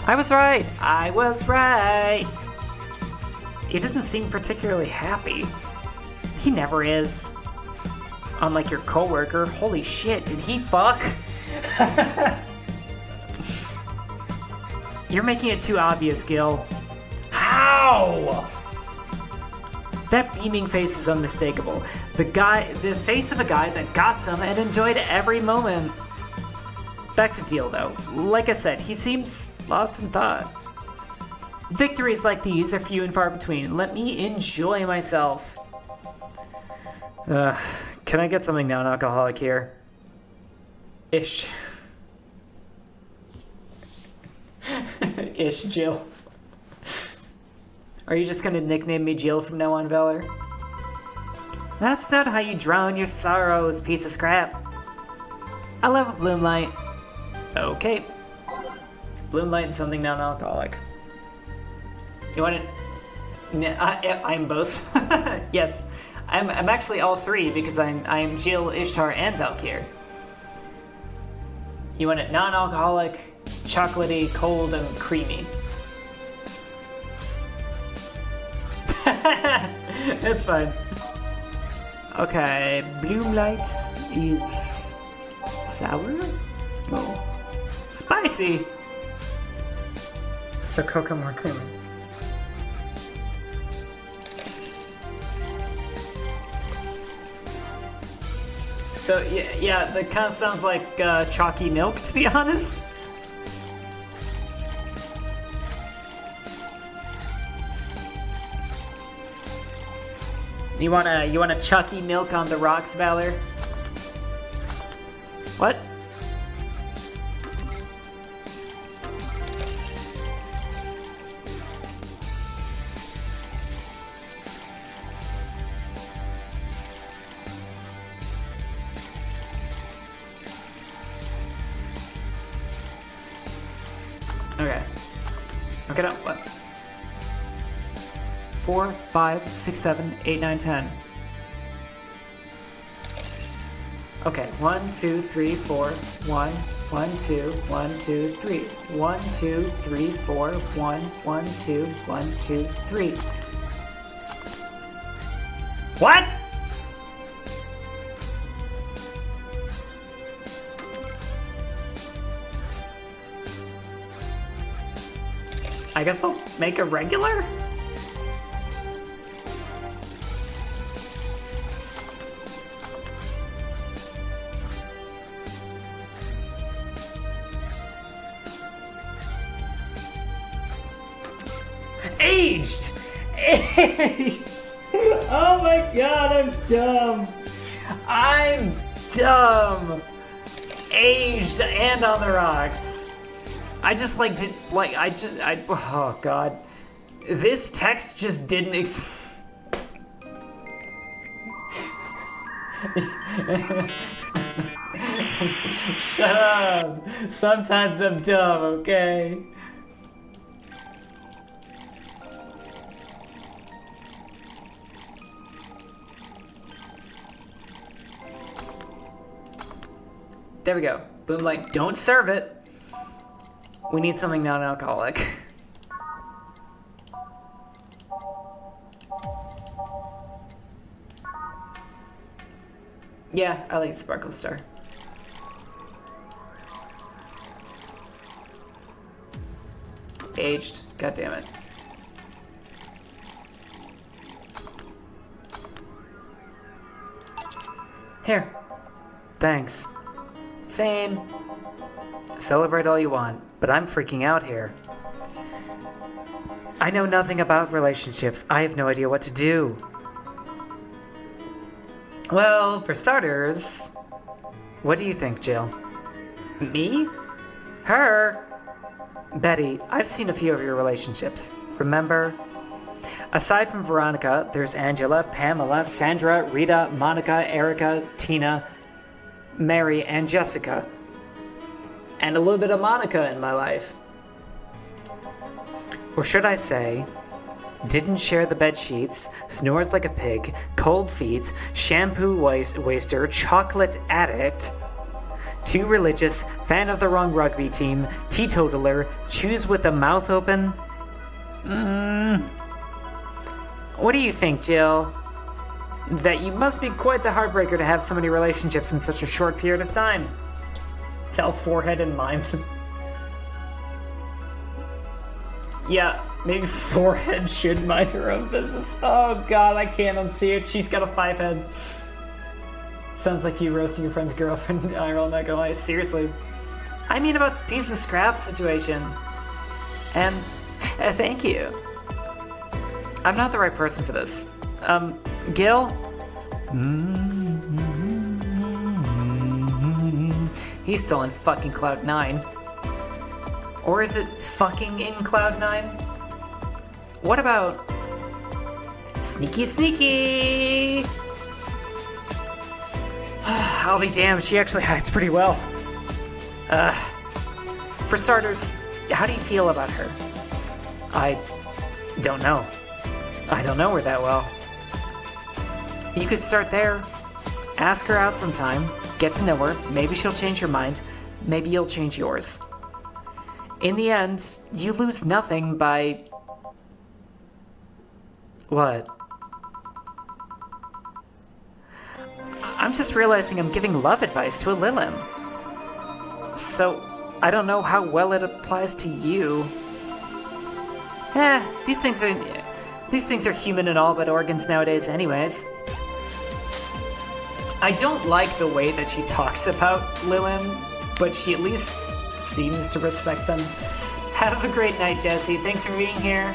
I was right. I was right. He doesn't seem particularly happy. He never is. Unlike your coworker. Holy shit, did he fuck? You're making it too obvious, Gil. How? That beaming face is unmistakable. The face of a guy that got some and enjoyed every moment. Back to Deal, though. Like I said, he seems lost in thought. Victories like these are few and far between. Let me enjoy myself. Can I get something non-alcoholic here? Ish. Ish, Jill. Are you just gonna nickname me Jill from now on, Valor? That's not how you drown your sorrows, piece of scrap. I love a bloom light. Okay. Bloom Light and something non-alcoholic. You want it? I'm both. Yes, I'm actually all three because I'm Jill, Ishtar, and Valkyr. You want it non-alcoholic, chocolatey, cold, and creamy. That's fine. Okay, Bloom Light is sour? No. Spicy! So cocoa more creamy. So, yeah, that kind of sounds like chalky milk, to be honest. You want a chalky milk on the rocks, Valor? What? Okay. Okay, no, what? 4, 5, 6, 7, 8, 9, 10. Okay, 1, 2, 3, 4, 1, 1, 2, 1, 2, 3. 1, 2, 3, 4, 1, 1, 2, 1, 2, 3. What? I guess I'll make a regular? Aged! Aged! Oh my god, I'm dumb! I'm dumb! Aged and on the rocks. I just oh god. This text just didn't Shut up! Sometimes I'm dumb, okay? There we go. Bloom Light, don't serve it. We need something non-alcoholic. Yeah, I like Sparkle Star. Aged. God damn it. Here. Thanks. Same. Celebrate all you want, but I'm freaking out here. I know nothing about relationships. I have no idea what to do. Well, for starters, what do you think, Jill? Me? Her? Betty, I've seen a few of your relationships. Remember? Aside from Veronica, there's Angela, Pamela, Sandra, Rita, Monica, Erica, Tina, Mary, and Jessica. And a little bit of Monica in my life. Or should I say, didn't share the bed sheets, snores like a pig, cold feet, shampoo waster, chocolate addict, too religious, fan of the wrong rugby team, teetotaler, chews with the mouth open. What do you think, Jill? That you must be quite the heartbreaker to have so many relationships in such a short period of time. Tell forehead and mime to... Yeah, maybe forehead should mind her own business. Oh god, I can't unsee it. She's got a 5 head. Sounds like you roasting your friend's girlfriend. I'm not gonna lie, seriously. I mean about the piece of scrap situation. And thank you. I'm not the right person for this. Gil? He's still in fucking Cloud 9. Or is it fucking in Cloud 9? What about... Sneaky sneaky! I'll be damned, she actually hides pretty well. For starters, how do you feel about her? I don't know. I don't know her that well. You could start there. Ask her out sometime. Get to know her. Maybe she'll change her mind. Maybe you'll change yours. In the end, you lose nothing by... What? I'm just realizing I'm giving love advice to a Lilim. So, I don't know how well it applies to you. These things are human and all but organs nowadays anyways. I don't like the way that she talks about Lilim, but she at least seems to respect them. Have a great night, Jesse. Thanks for being here.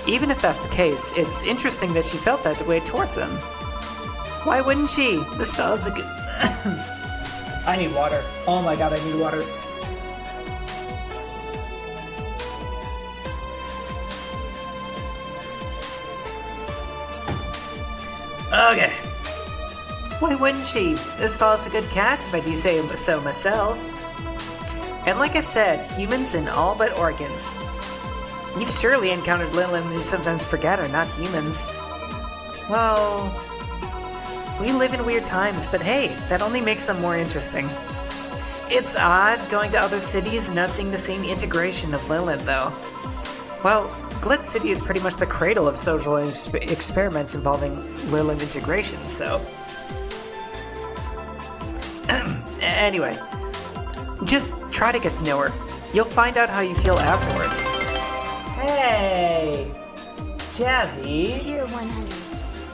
Even if that's the case, it's interesting that she felt that way towards him. Why wouldn't she? This fella's a good... I need water. Oh my god, I need water. Okay. Why wouldn't she? This fella's a good cat, if I do say so myself. And like I said, humans in all but organs. You've surely encountered Lilim you sometimes forget are not humans. Well, we live in weird times, but hey, that only makes them more interesting. It's odd going to other cities and not seeing the same integration of Lilim, though. Well, Glitz City is pretty much the cradle of social experiments involving Lilim integration, so... Anyway, just try to get to know her. You'll find out how you feel afterwards. Hey! Jazzy! Cheer 100.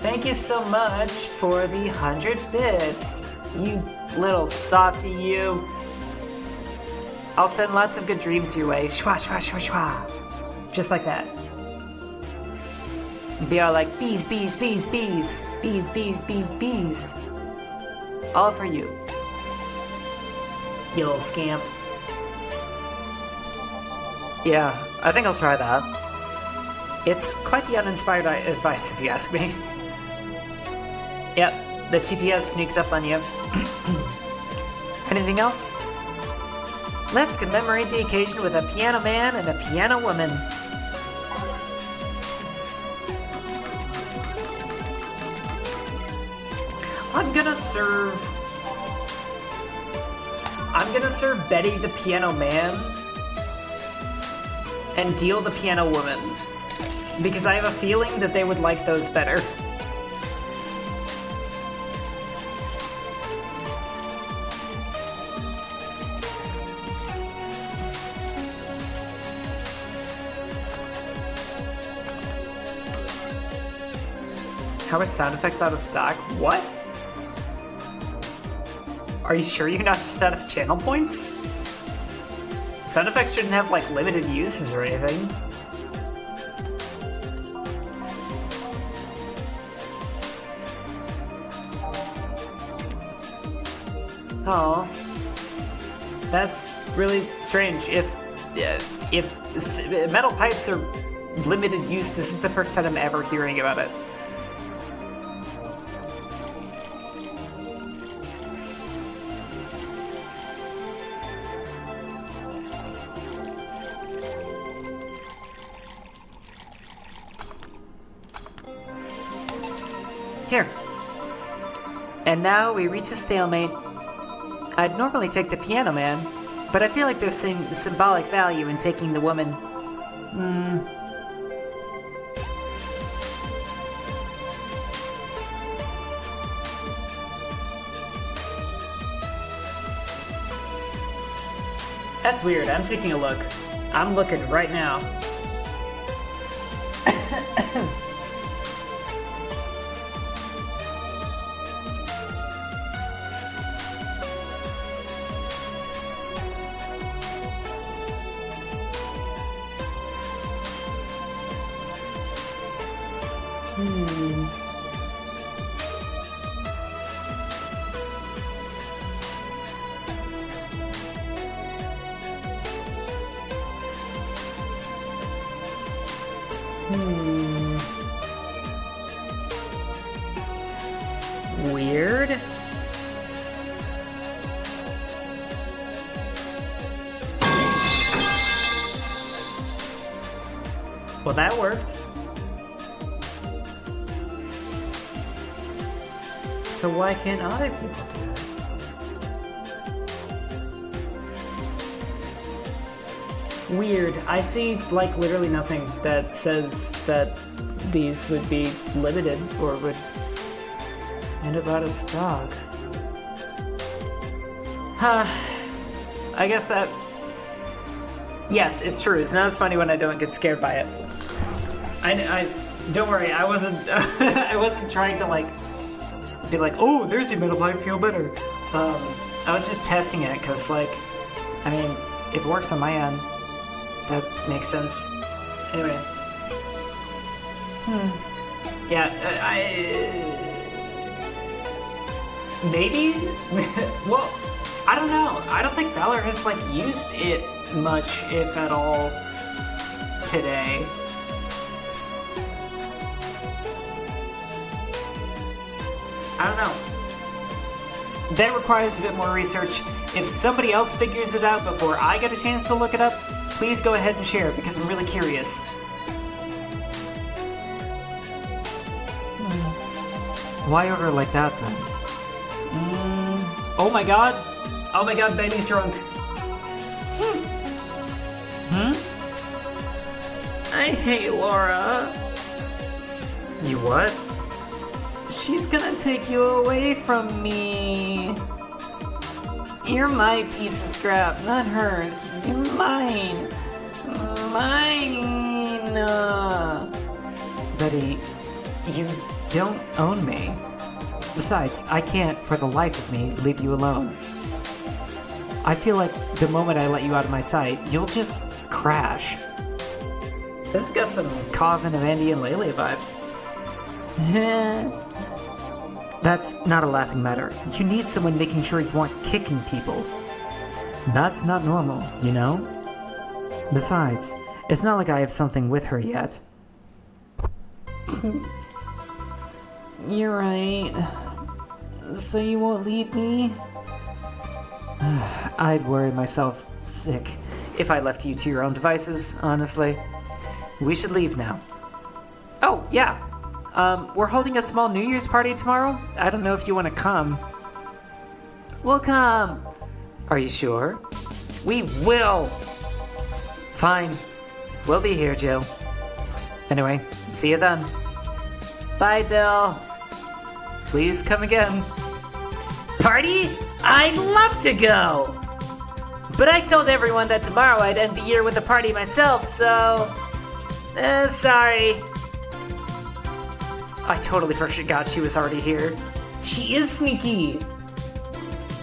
Thank you so much for the 100 bits. You little softy, you. I'll send lots of good dreams your way. Shwa, shwa, shwa, shwa. Just like that. Be all like, bees, bees, bees, bees. Bees, bees, bees, bees. All for you. You little scamp. Yeah, I think I'll try that. It's quite the uninspired advice, if you ask me. Yep, the TTS sneaks up on you. Anything else? Let's commemorate the occasion with a piano man and a piano woman. I'm gonna serve Betty the piano man and Deal the piano woman, because I have a feeling that they would like those better. How are sound effects out of stock? What? Are you sure you're not just out of channel points? Sound effects shouldn't have, like, limited uses or anything. Oh, that's really strange. If metal pipes are limited use, this is the first time I'm ever hearing about it. Here. And now we reach a stalemate. I'd normally take the piano man, but I feel like there's some symbolic value in taking the woman. That's weird. I'm taking a look. I'm looking right now. Weird. Well, that worked. So why can't other people do it? Weird. I see, like, literally nothing that says that these would be limited or would end up out of stock. Huh. I guess that... Yes, it's true. It's not as funny when I don't get scared by it. I don't worry. I wasn't... I wasn't trying to, like, be like, oh, there's your metal pipe, feel better. I was just testing it because, like, I mean, if it works on my end, that makes sense. Anyway. Yeah, maybe? Well, I don't know. I don't think Valor has, like, used it much, if at all, today. I don't know. That requires a bit more research. If somebody else figures it out before I get a chance to look it up, please go ahead and share, because I'm really curious. Why order like that, then? Oh my god! Oh my god, Benny's drunk. I hate Laura. You what? She's gonna take you away from me. You're my piece of scrap, not hers. You're mine. Mine. Betty, you don't own me. Besides, I can't, for the life of me, leave you alone. I feel like the moment I let you out of my sight, you'll just crash. This has got some Coven of Andy and Lelia vibes. That's not a laughing matter. You need someone making sure you aren't kicking people. That's not normal, you know? Besides, it's not like I have something with her yet. You're right. So you won't leave me? I'd worry myself sick if I left you to your own devices, honestly. We should leave now. Oh, yeah. We're holding a small New Year's party tomorrow. I don't know if you want to come. We'll come. Are you sure? We will. Fine. We'll be here, Jill. Anyway, see you then. Bye, Bill. Please come again. Party? I'd love to go! But I told everyone that tomorrow I'd end the year with a party myself, so... sorry. I totally forgot she was already here. She is sneaky!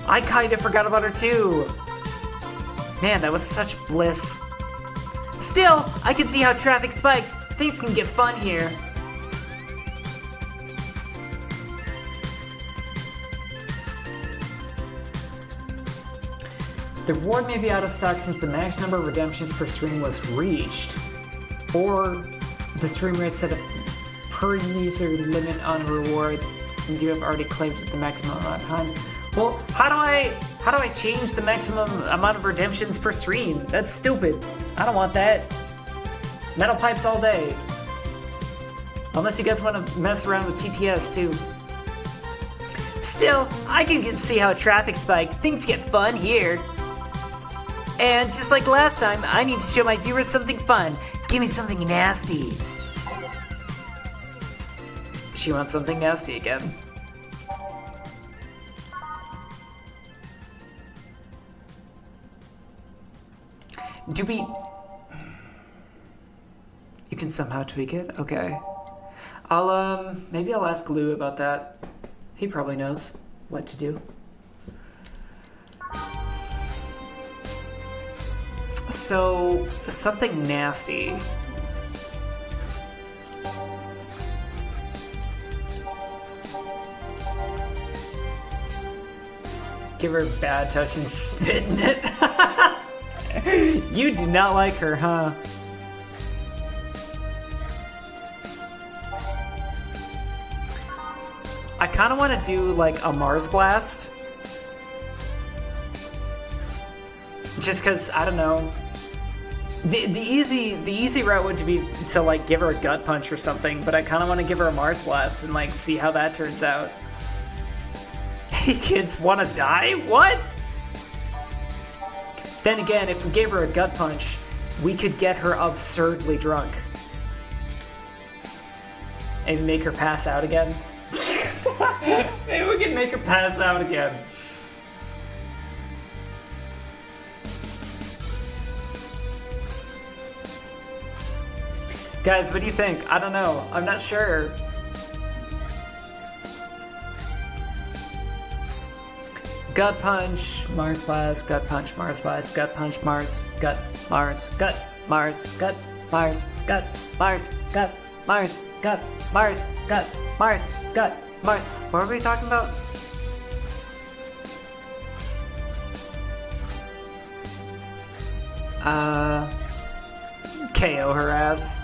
I kinda forgot about her too. Man, that was such bliss. Still, I can see how traffic spiked. Things can get fun here. The reward may be out of stock since the max number of redemptions per stream was reached. Or the streamer has set a per user limit on a reward and you have already claimed it the maximum amount of times. Well, how do I change the maximum amount of redemptions per stream? That's stupid. I don't want that. Metal pipes all day. Unless you guys want to mess around with TTS too. Still, I can see how traffic spiked. Things get fun here. And just like last time, I need to show my viewers something fun. Give me something nasty. She wants something nasty again. Do we... You can somehow tweak it? Okay. Maybe I'll ask Lou about that. He probably knows what to do. So, something nasty. Give her a bad touch and spit in it. You do not like her, huh? I kind of want to do like a Mars blast. Just because, I don't know. The easy route would be to like give her a gut punch or something, but I kind of want to give her a Mars Blast and like see how that turns out. Hey kids, want to die? What? Then again, if we gave her a gut punch, we could get her absurdly drunk and make her pass out again. Maybe we can make her pass out again. Guys, what do you think? I don't know. I'm not sure. Gut punch, Mars Blast, gut punch, Mars Blast, gut punch, Mars, gut, Mars, gut, Mars, gut, Mars, gut, Mars, gut, Mars, gut, Mars, gut, Mars, gut, Mars. What were we talking about? KO her ass.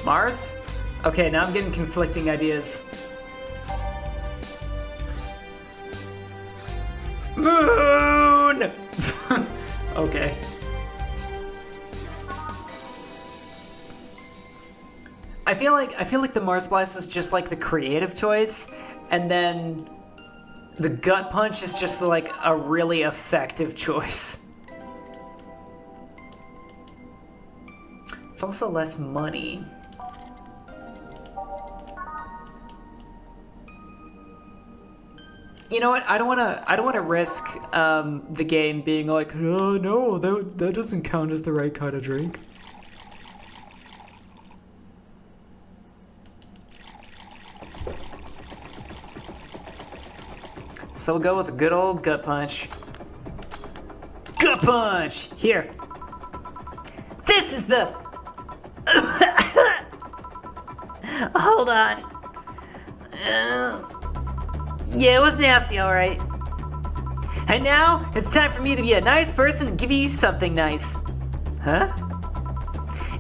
Mars? Okay, now I'm getting conflicting ideas. Moon! Okay. I feel like the Mars Blast is just like the creative choice, and then the gut punch is just like a really effective choice. It's also less money. You know what? I don't want to risk the game being like, oh no, that doesn't count as the right kind of drink. So we'll go with a good old gut punch. Gut punch! Here. This is the... Hold on. Yeah, it was nasty, alright. And now, it's time for me to be a nice person and give you something nice. Huh?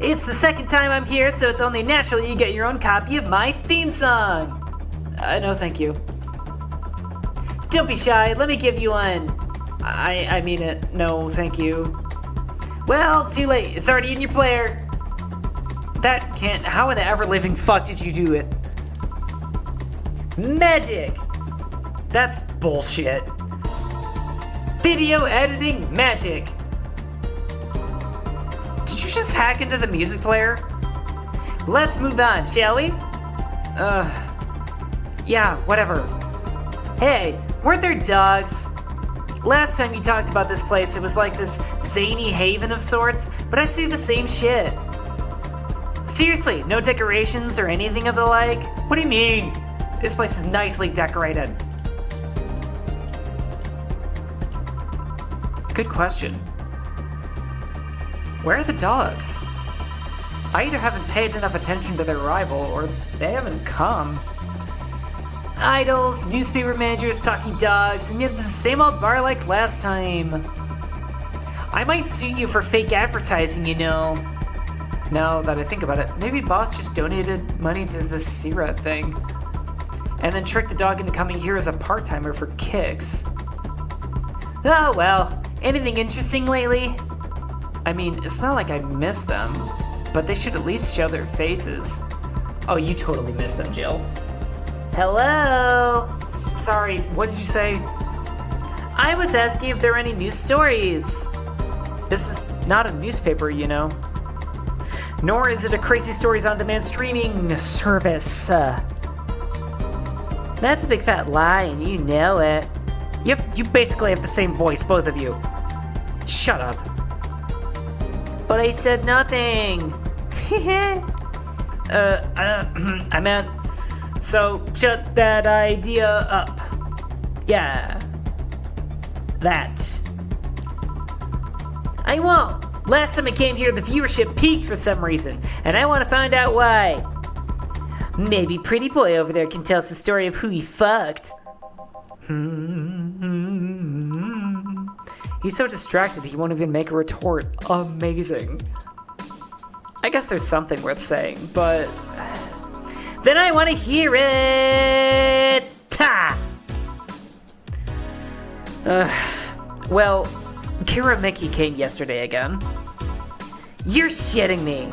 It's the second time I'm here, so it's only natural you get your own copy of my theme song. No thank you. Don't be shy, let me give you one. I mean it, no thank you. Well, too late, it's already in your player. That can't, how in the ever-living fuck did you do it? Magic! That's bullshit. Video editing magic. Did you just hack into the music player? Let's move on, shall we? Yeah, whatever. Hey, weren't there dogs? Last time you talked about this place, it was like this zany haven of sorts, but I see the same shit. Seriously, no decorations or anything of the like? What do you mean? This place is nicely decorated. Good question. Where are the dogs? I either haven't paid enough attention to their arrival, or they haven't come. Idols, newspaper managers, talking dogs, and yet the same old bar like last time. I might sue you for fake advertising, you know. Now that I think about it, maybe boss just donated money to this Sierra thing. And then tricked the dog into coming here as a part-timer for kicks. Oh well, anything interesting lately? I mean, it's not like I miss them, but they should at least show their faces. Oh, you totally miss them, Jill. Hello? Sorry, what did you say? I was asking if there are any news stories. This is not a newspaper, you know. Nor is it a Crazy Stories on Demand streaming service. That's a big fat lie, and you know it. You basically have the same voice, both of you. Shut up. But I said nothing. I meant... So, shut that idea up. Yeah. That. I won't. Last time I came here, the viewership peaked for some reason, and I want to find out why. Maybe Pretty Boy over there can tell us the story of who he fucked. He's so distracted he won't even make a retort. Amazing. I guess there's something worth saying, but... Then I want to hear it! Ta! Well, Kira Mickey came yesterday again. You're shitting me.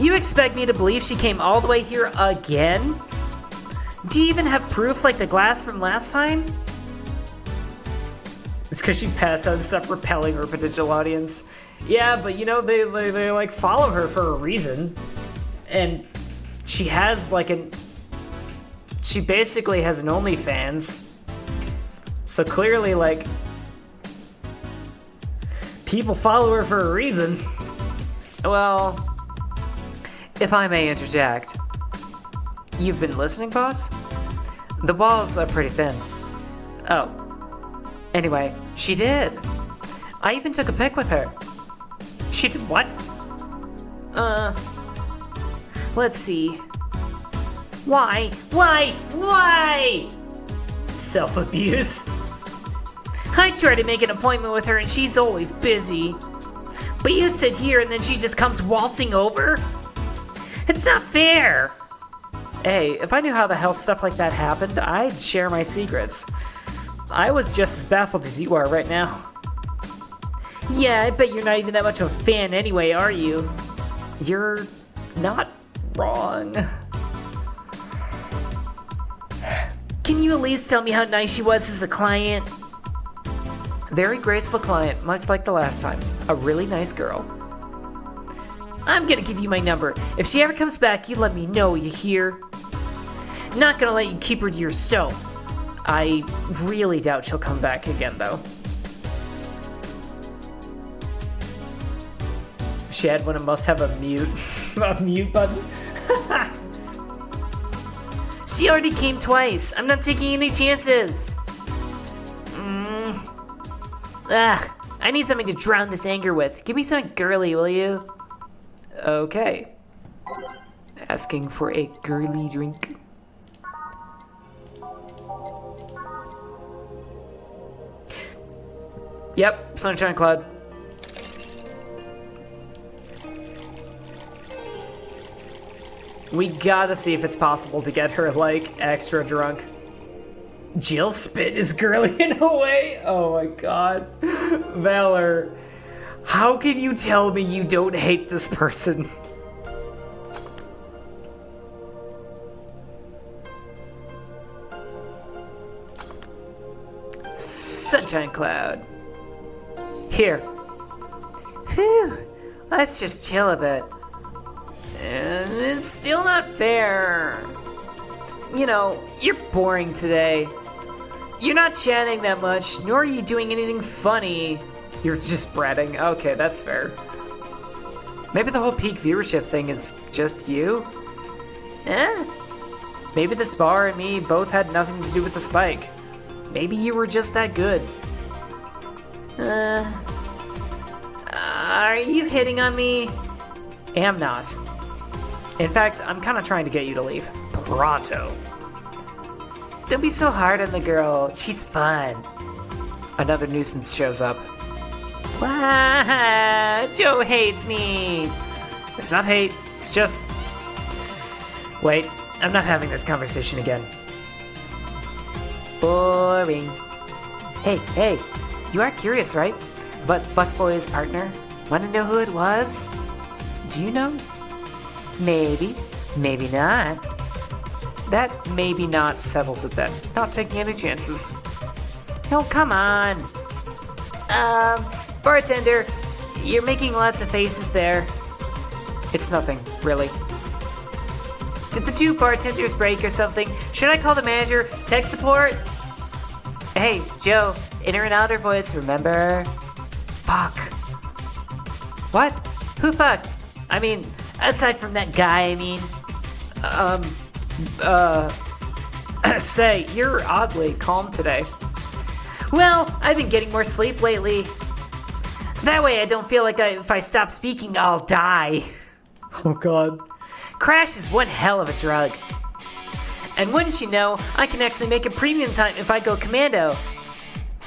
You expect me to believe she came all the way here again? Do you even have proof like the glass from last time? It's because she passed out and stuff repelling her potential audience. Yeah, but you know, they like follow her for a reason. And she has like she basically has an OnlyFans. So clearly, like, people follow her for a reason. Well, if I may interject, you've been listening, boss? The walls are pretty thin. Oh. Anyway, she did. I even took a pic with her. She did what? Let's see. Why? Self-abuse. I try to make an appointment with her and she's always busy. But you sit here and then she just comes waltzing over? It's not fair! Hey, if I knew how the hell stuff like that happened, I'd share my secrets. I was just as baffled as you are right now. Yeah, I bet you're not even that much of a fan anyway, are you? You're not wrong. Can you at least tell me how nice she was as a client? Very graceful client, much like the last time. A really nice girl. I'm gonna give you my number. If she ever comes back, you let me know, you hear? Not gonna let you keep her to yourself. I really doubt she'll come back again, though. She had one, it must have a mute button. She already came twice. I'm not taking any chances. I need something to drown this anger with. Give me something girly, will you? Okay. Asking for a girly drink. Yep, Sunshine Cloud. We gotta see if it's possible to get her, like, extra drunk. Jill's spit is girly in a way? Oh my god. Valor, how can you tell me you don't hate this person? Sunshine Cloud. Here. Phew. Let's just chill a bit. It's still not fair. You know, you're boring today. You're not chatting that much, nor are you doing anything funny. You're just bratting. Okay, that's fair. Maybe the whole peak viewership thing is just you? Maybe the Spar and me both had nothing to do with the spike. Maybe you were just that good. Are you hitting on me? Am not. In fact, I'm kind of trying to get you to leave. Pronto. Don't be so hard on the girl. She's fun. Another nuisance shows up. Wow, Joe hates me. It's not hate, it's just... Wait, I'm not having this conversation again. Boring. Hey, you are curious, right? But Fuckboy's partner? Want to know who it was? Do you know? Maybe, maybe not. That maybe not settles it then. Not taking any chances. Oh, come on. Bartender, you're making lots of faces there. It's nothing, really. Did the two bartenders break or something? Should I call the manager? Tech support? Hey, Joe, inner and outer voice, remember? Fuck. What? Who fucked? I mean, aside from that guy, I mean. Say, you're oddly calm today. Well, I've been getting more sleep lately. That way I don't feel like if I stop speaking, I'll die. Oh god. Crash is one hell of a drug. And wouldn't you know, I can actually make a premium time if I go commando.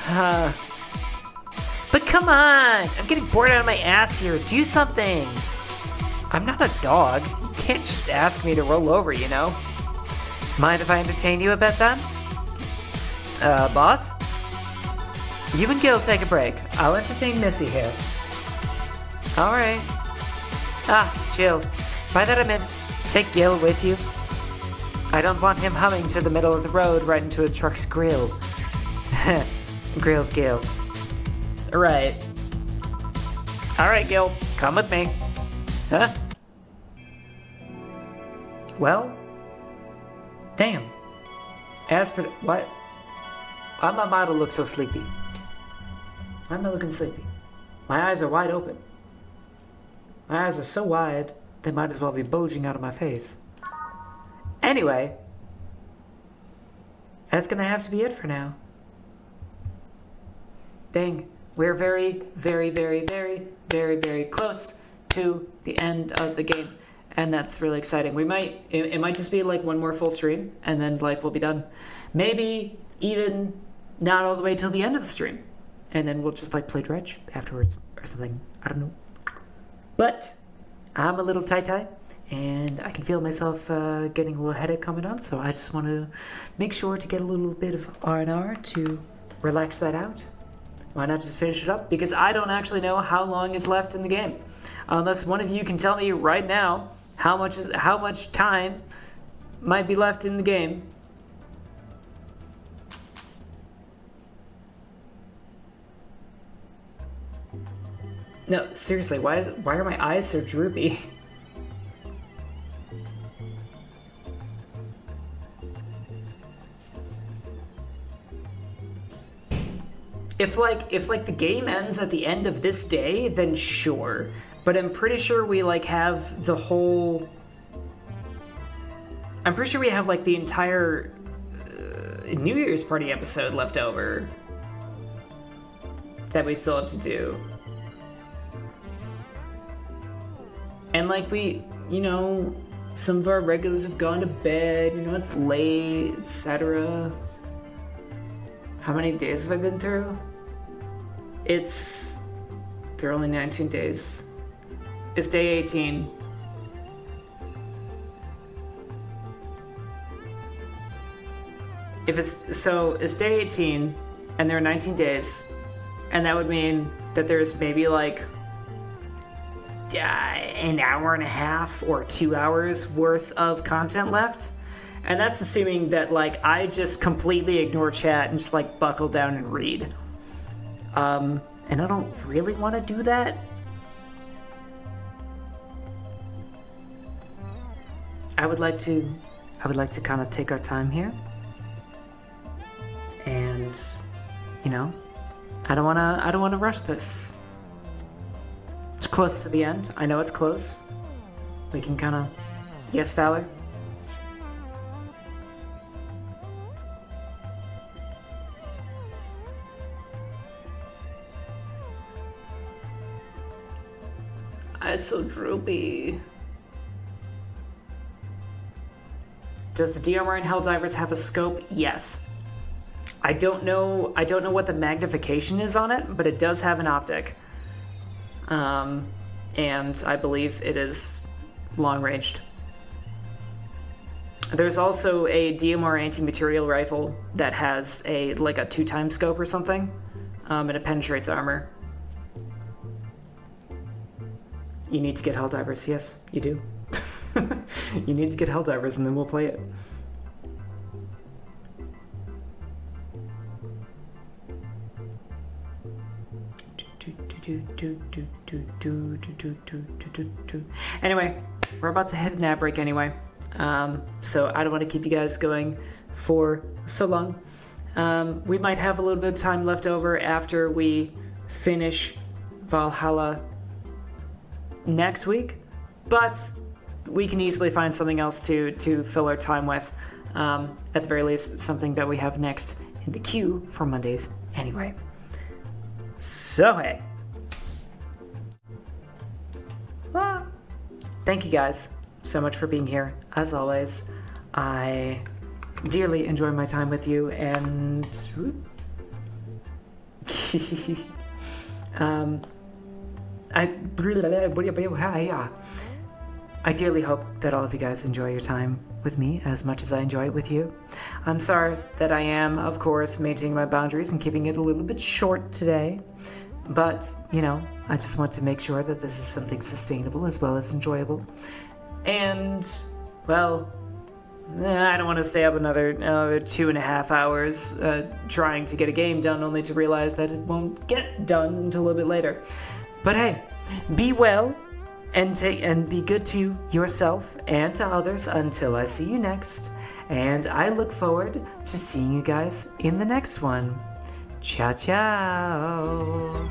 But come on, I'm getting bored out of my ass here. Do something. I'm not a dog. You can't just ask me to roll over, you know? Mind if I entertain you a bit then? Boss? You and Gil take a break. I'll entertain Missy here. Alright. Ah, Jill. By that I meant take Gil with you. I don't want him humming to the middle of the road right into a truck's grill. Grilled Gil. Right. Alright, Gil, come with me. Huh? Well, damn. As for what? Why my model look so sleepy? Why am I looking sleepy? My eyes are wide open. My eyes are so wide, they might as well be bulging out of my face. Anyway, that's gonna have to be it for now. Dang, we're very, very, very, very, very, very close to the end of the game. And that's really exciting. It might just be like one more full stream and then like we'll be done. Maybe even not all the way till the end of the stream. And then we'll just like play Dredge afterwards or something. I don't know. But I'm a little tie-tie and I can feel myself getting a little headache coming on. So I just want to make sure to get a little bit of R&R to relax that out. Why not just finish it up? Because I don't actually know how long is left in the game. Unless one of you can tell me right now how much time might be left in the game. No, seriously, why are my eyes so droopy? If the game ends at the end of this day, then sure. But I'm pretty sure we like have the whole. I'm pretty sure we have like the entire New Year's party episode left over that we still have to do. And like some of our regulars have gone to bed, it's late, etc. How many days have I been through? There are only 19 days. It's day 18. It's day 18, and there are 19 days, and that would mean that there's maybe like an hour and a half or 2 hours worth of content left. And that's assuming that like I just completely ignore chat and just like buckle down and read. And I don't really want to do that. I would like to kind of take our time here. And I don't want to rush this. It's close to the end. I know it's close. We can kind of yes, Valor. Eyes so droopy. Does the DMR in Helldivers have a scope? Yes. I don't know what the magnification is on it, but it does have an optic. And I believe it is long-ranged. There's also a DMR anti-material rifle that has a 2-time scope or something, and it penetrates armor. You need to get Helldivers. Yes, you do. You need to get Helldivers, and then we'll play it. Anyway, we're about to hit an ad break anyway, so I don't want to keep you guys going for so long. We might have a little bit of time left over after we finish Valhalla next week, but we can easily find something else to fill our time with. At the very least, something that we have next in the queue for Mondays anyway. So hey. Thank you guys so much for being here. As always, I dearly enjoy my time with you, and I dearly hope that all of you guys enjoy your time with me as much as I enjoy it with you. I'm sorry that I am, of course, maintaining my boundaries and keeping it a little bit short today, But, you know, I just want to make sure that this is something sustainable as well as enjoyable. And, well, I don't want to stay up another 2.5 hours trying to get a game done only to realize that it won't get done until a little bit later. But hey, be well and be good to yourself and to others until I see you next. And I look forward to seeing you guys in the next one. Ciao, ciao.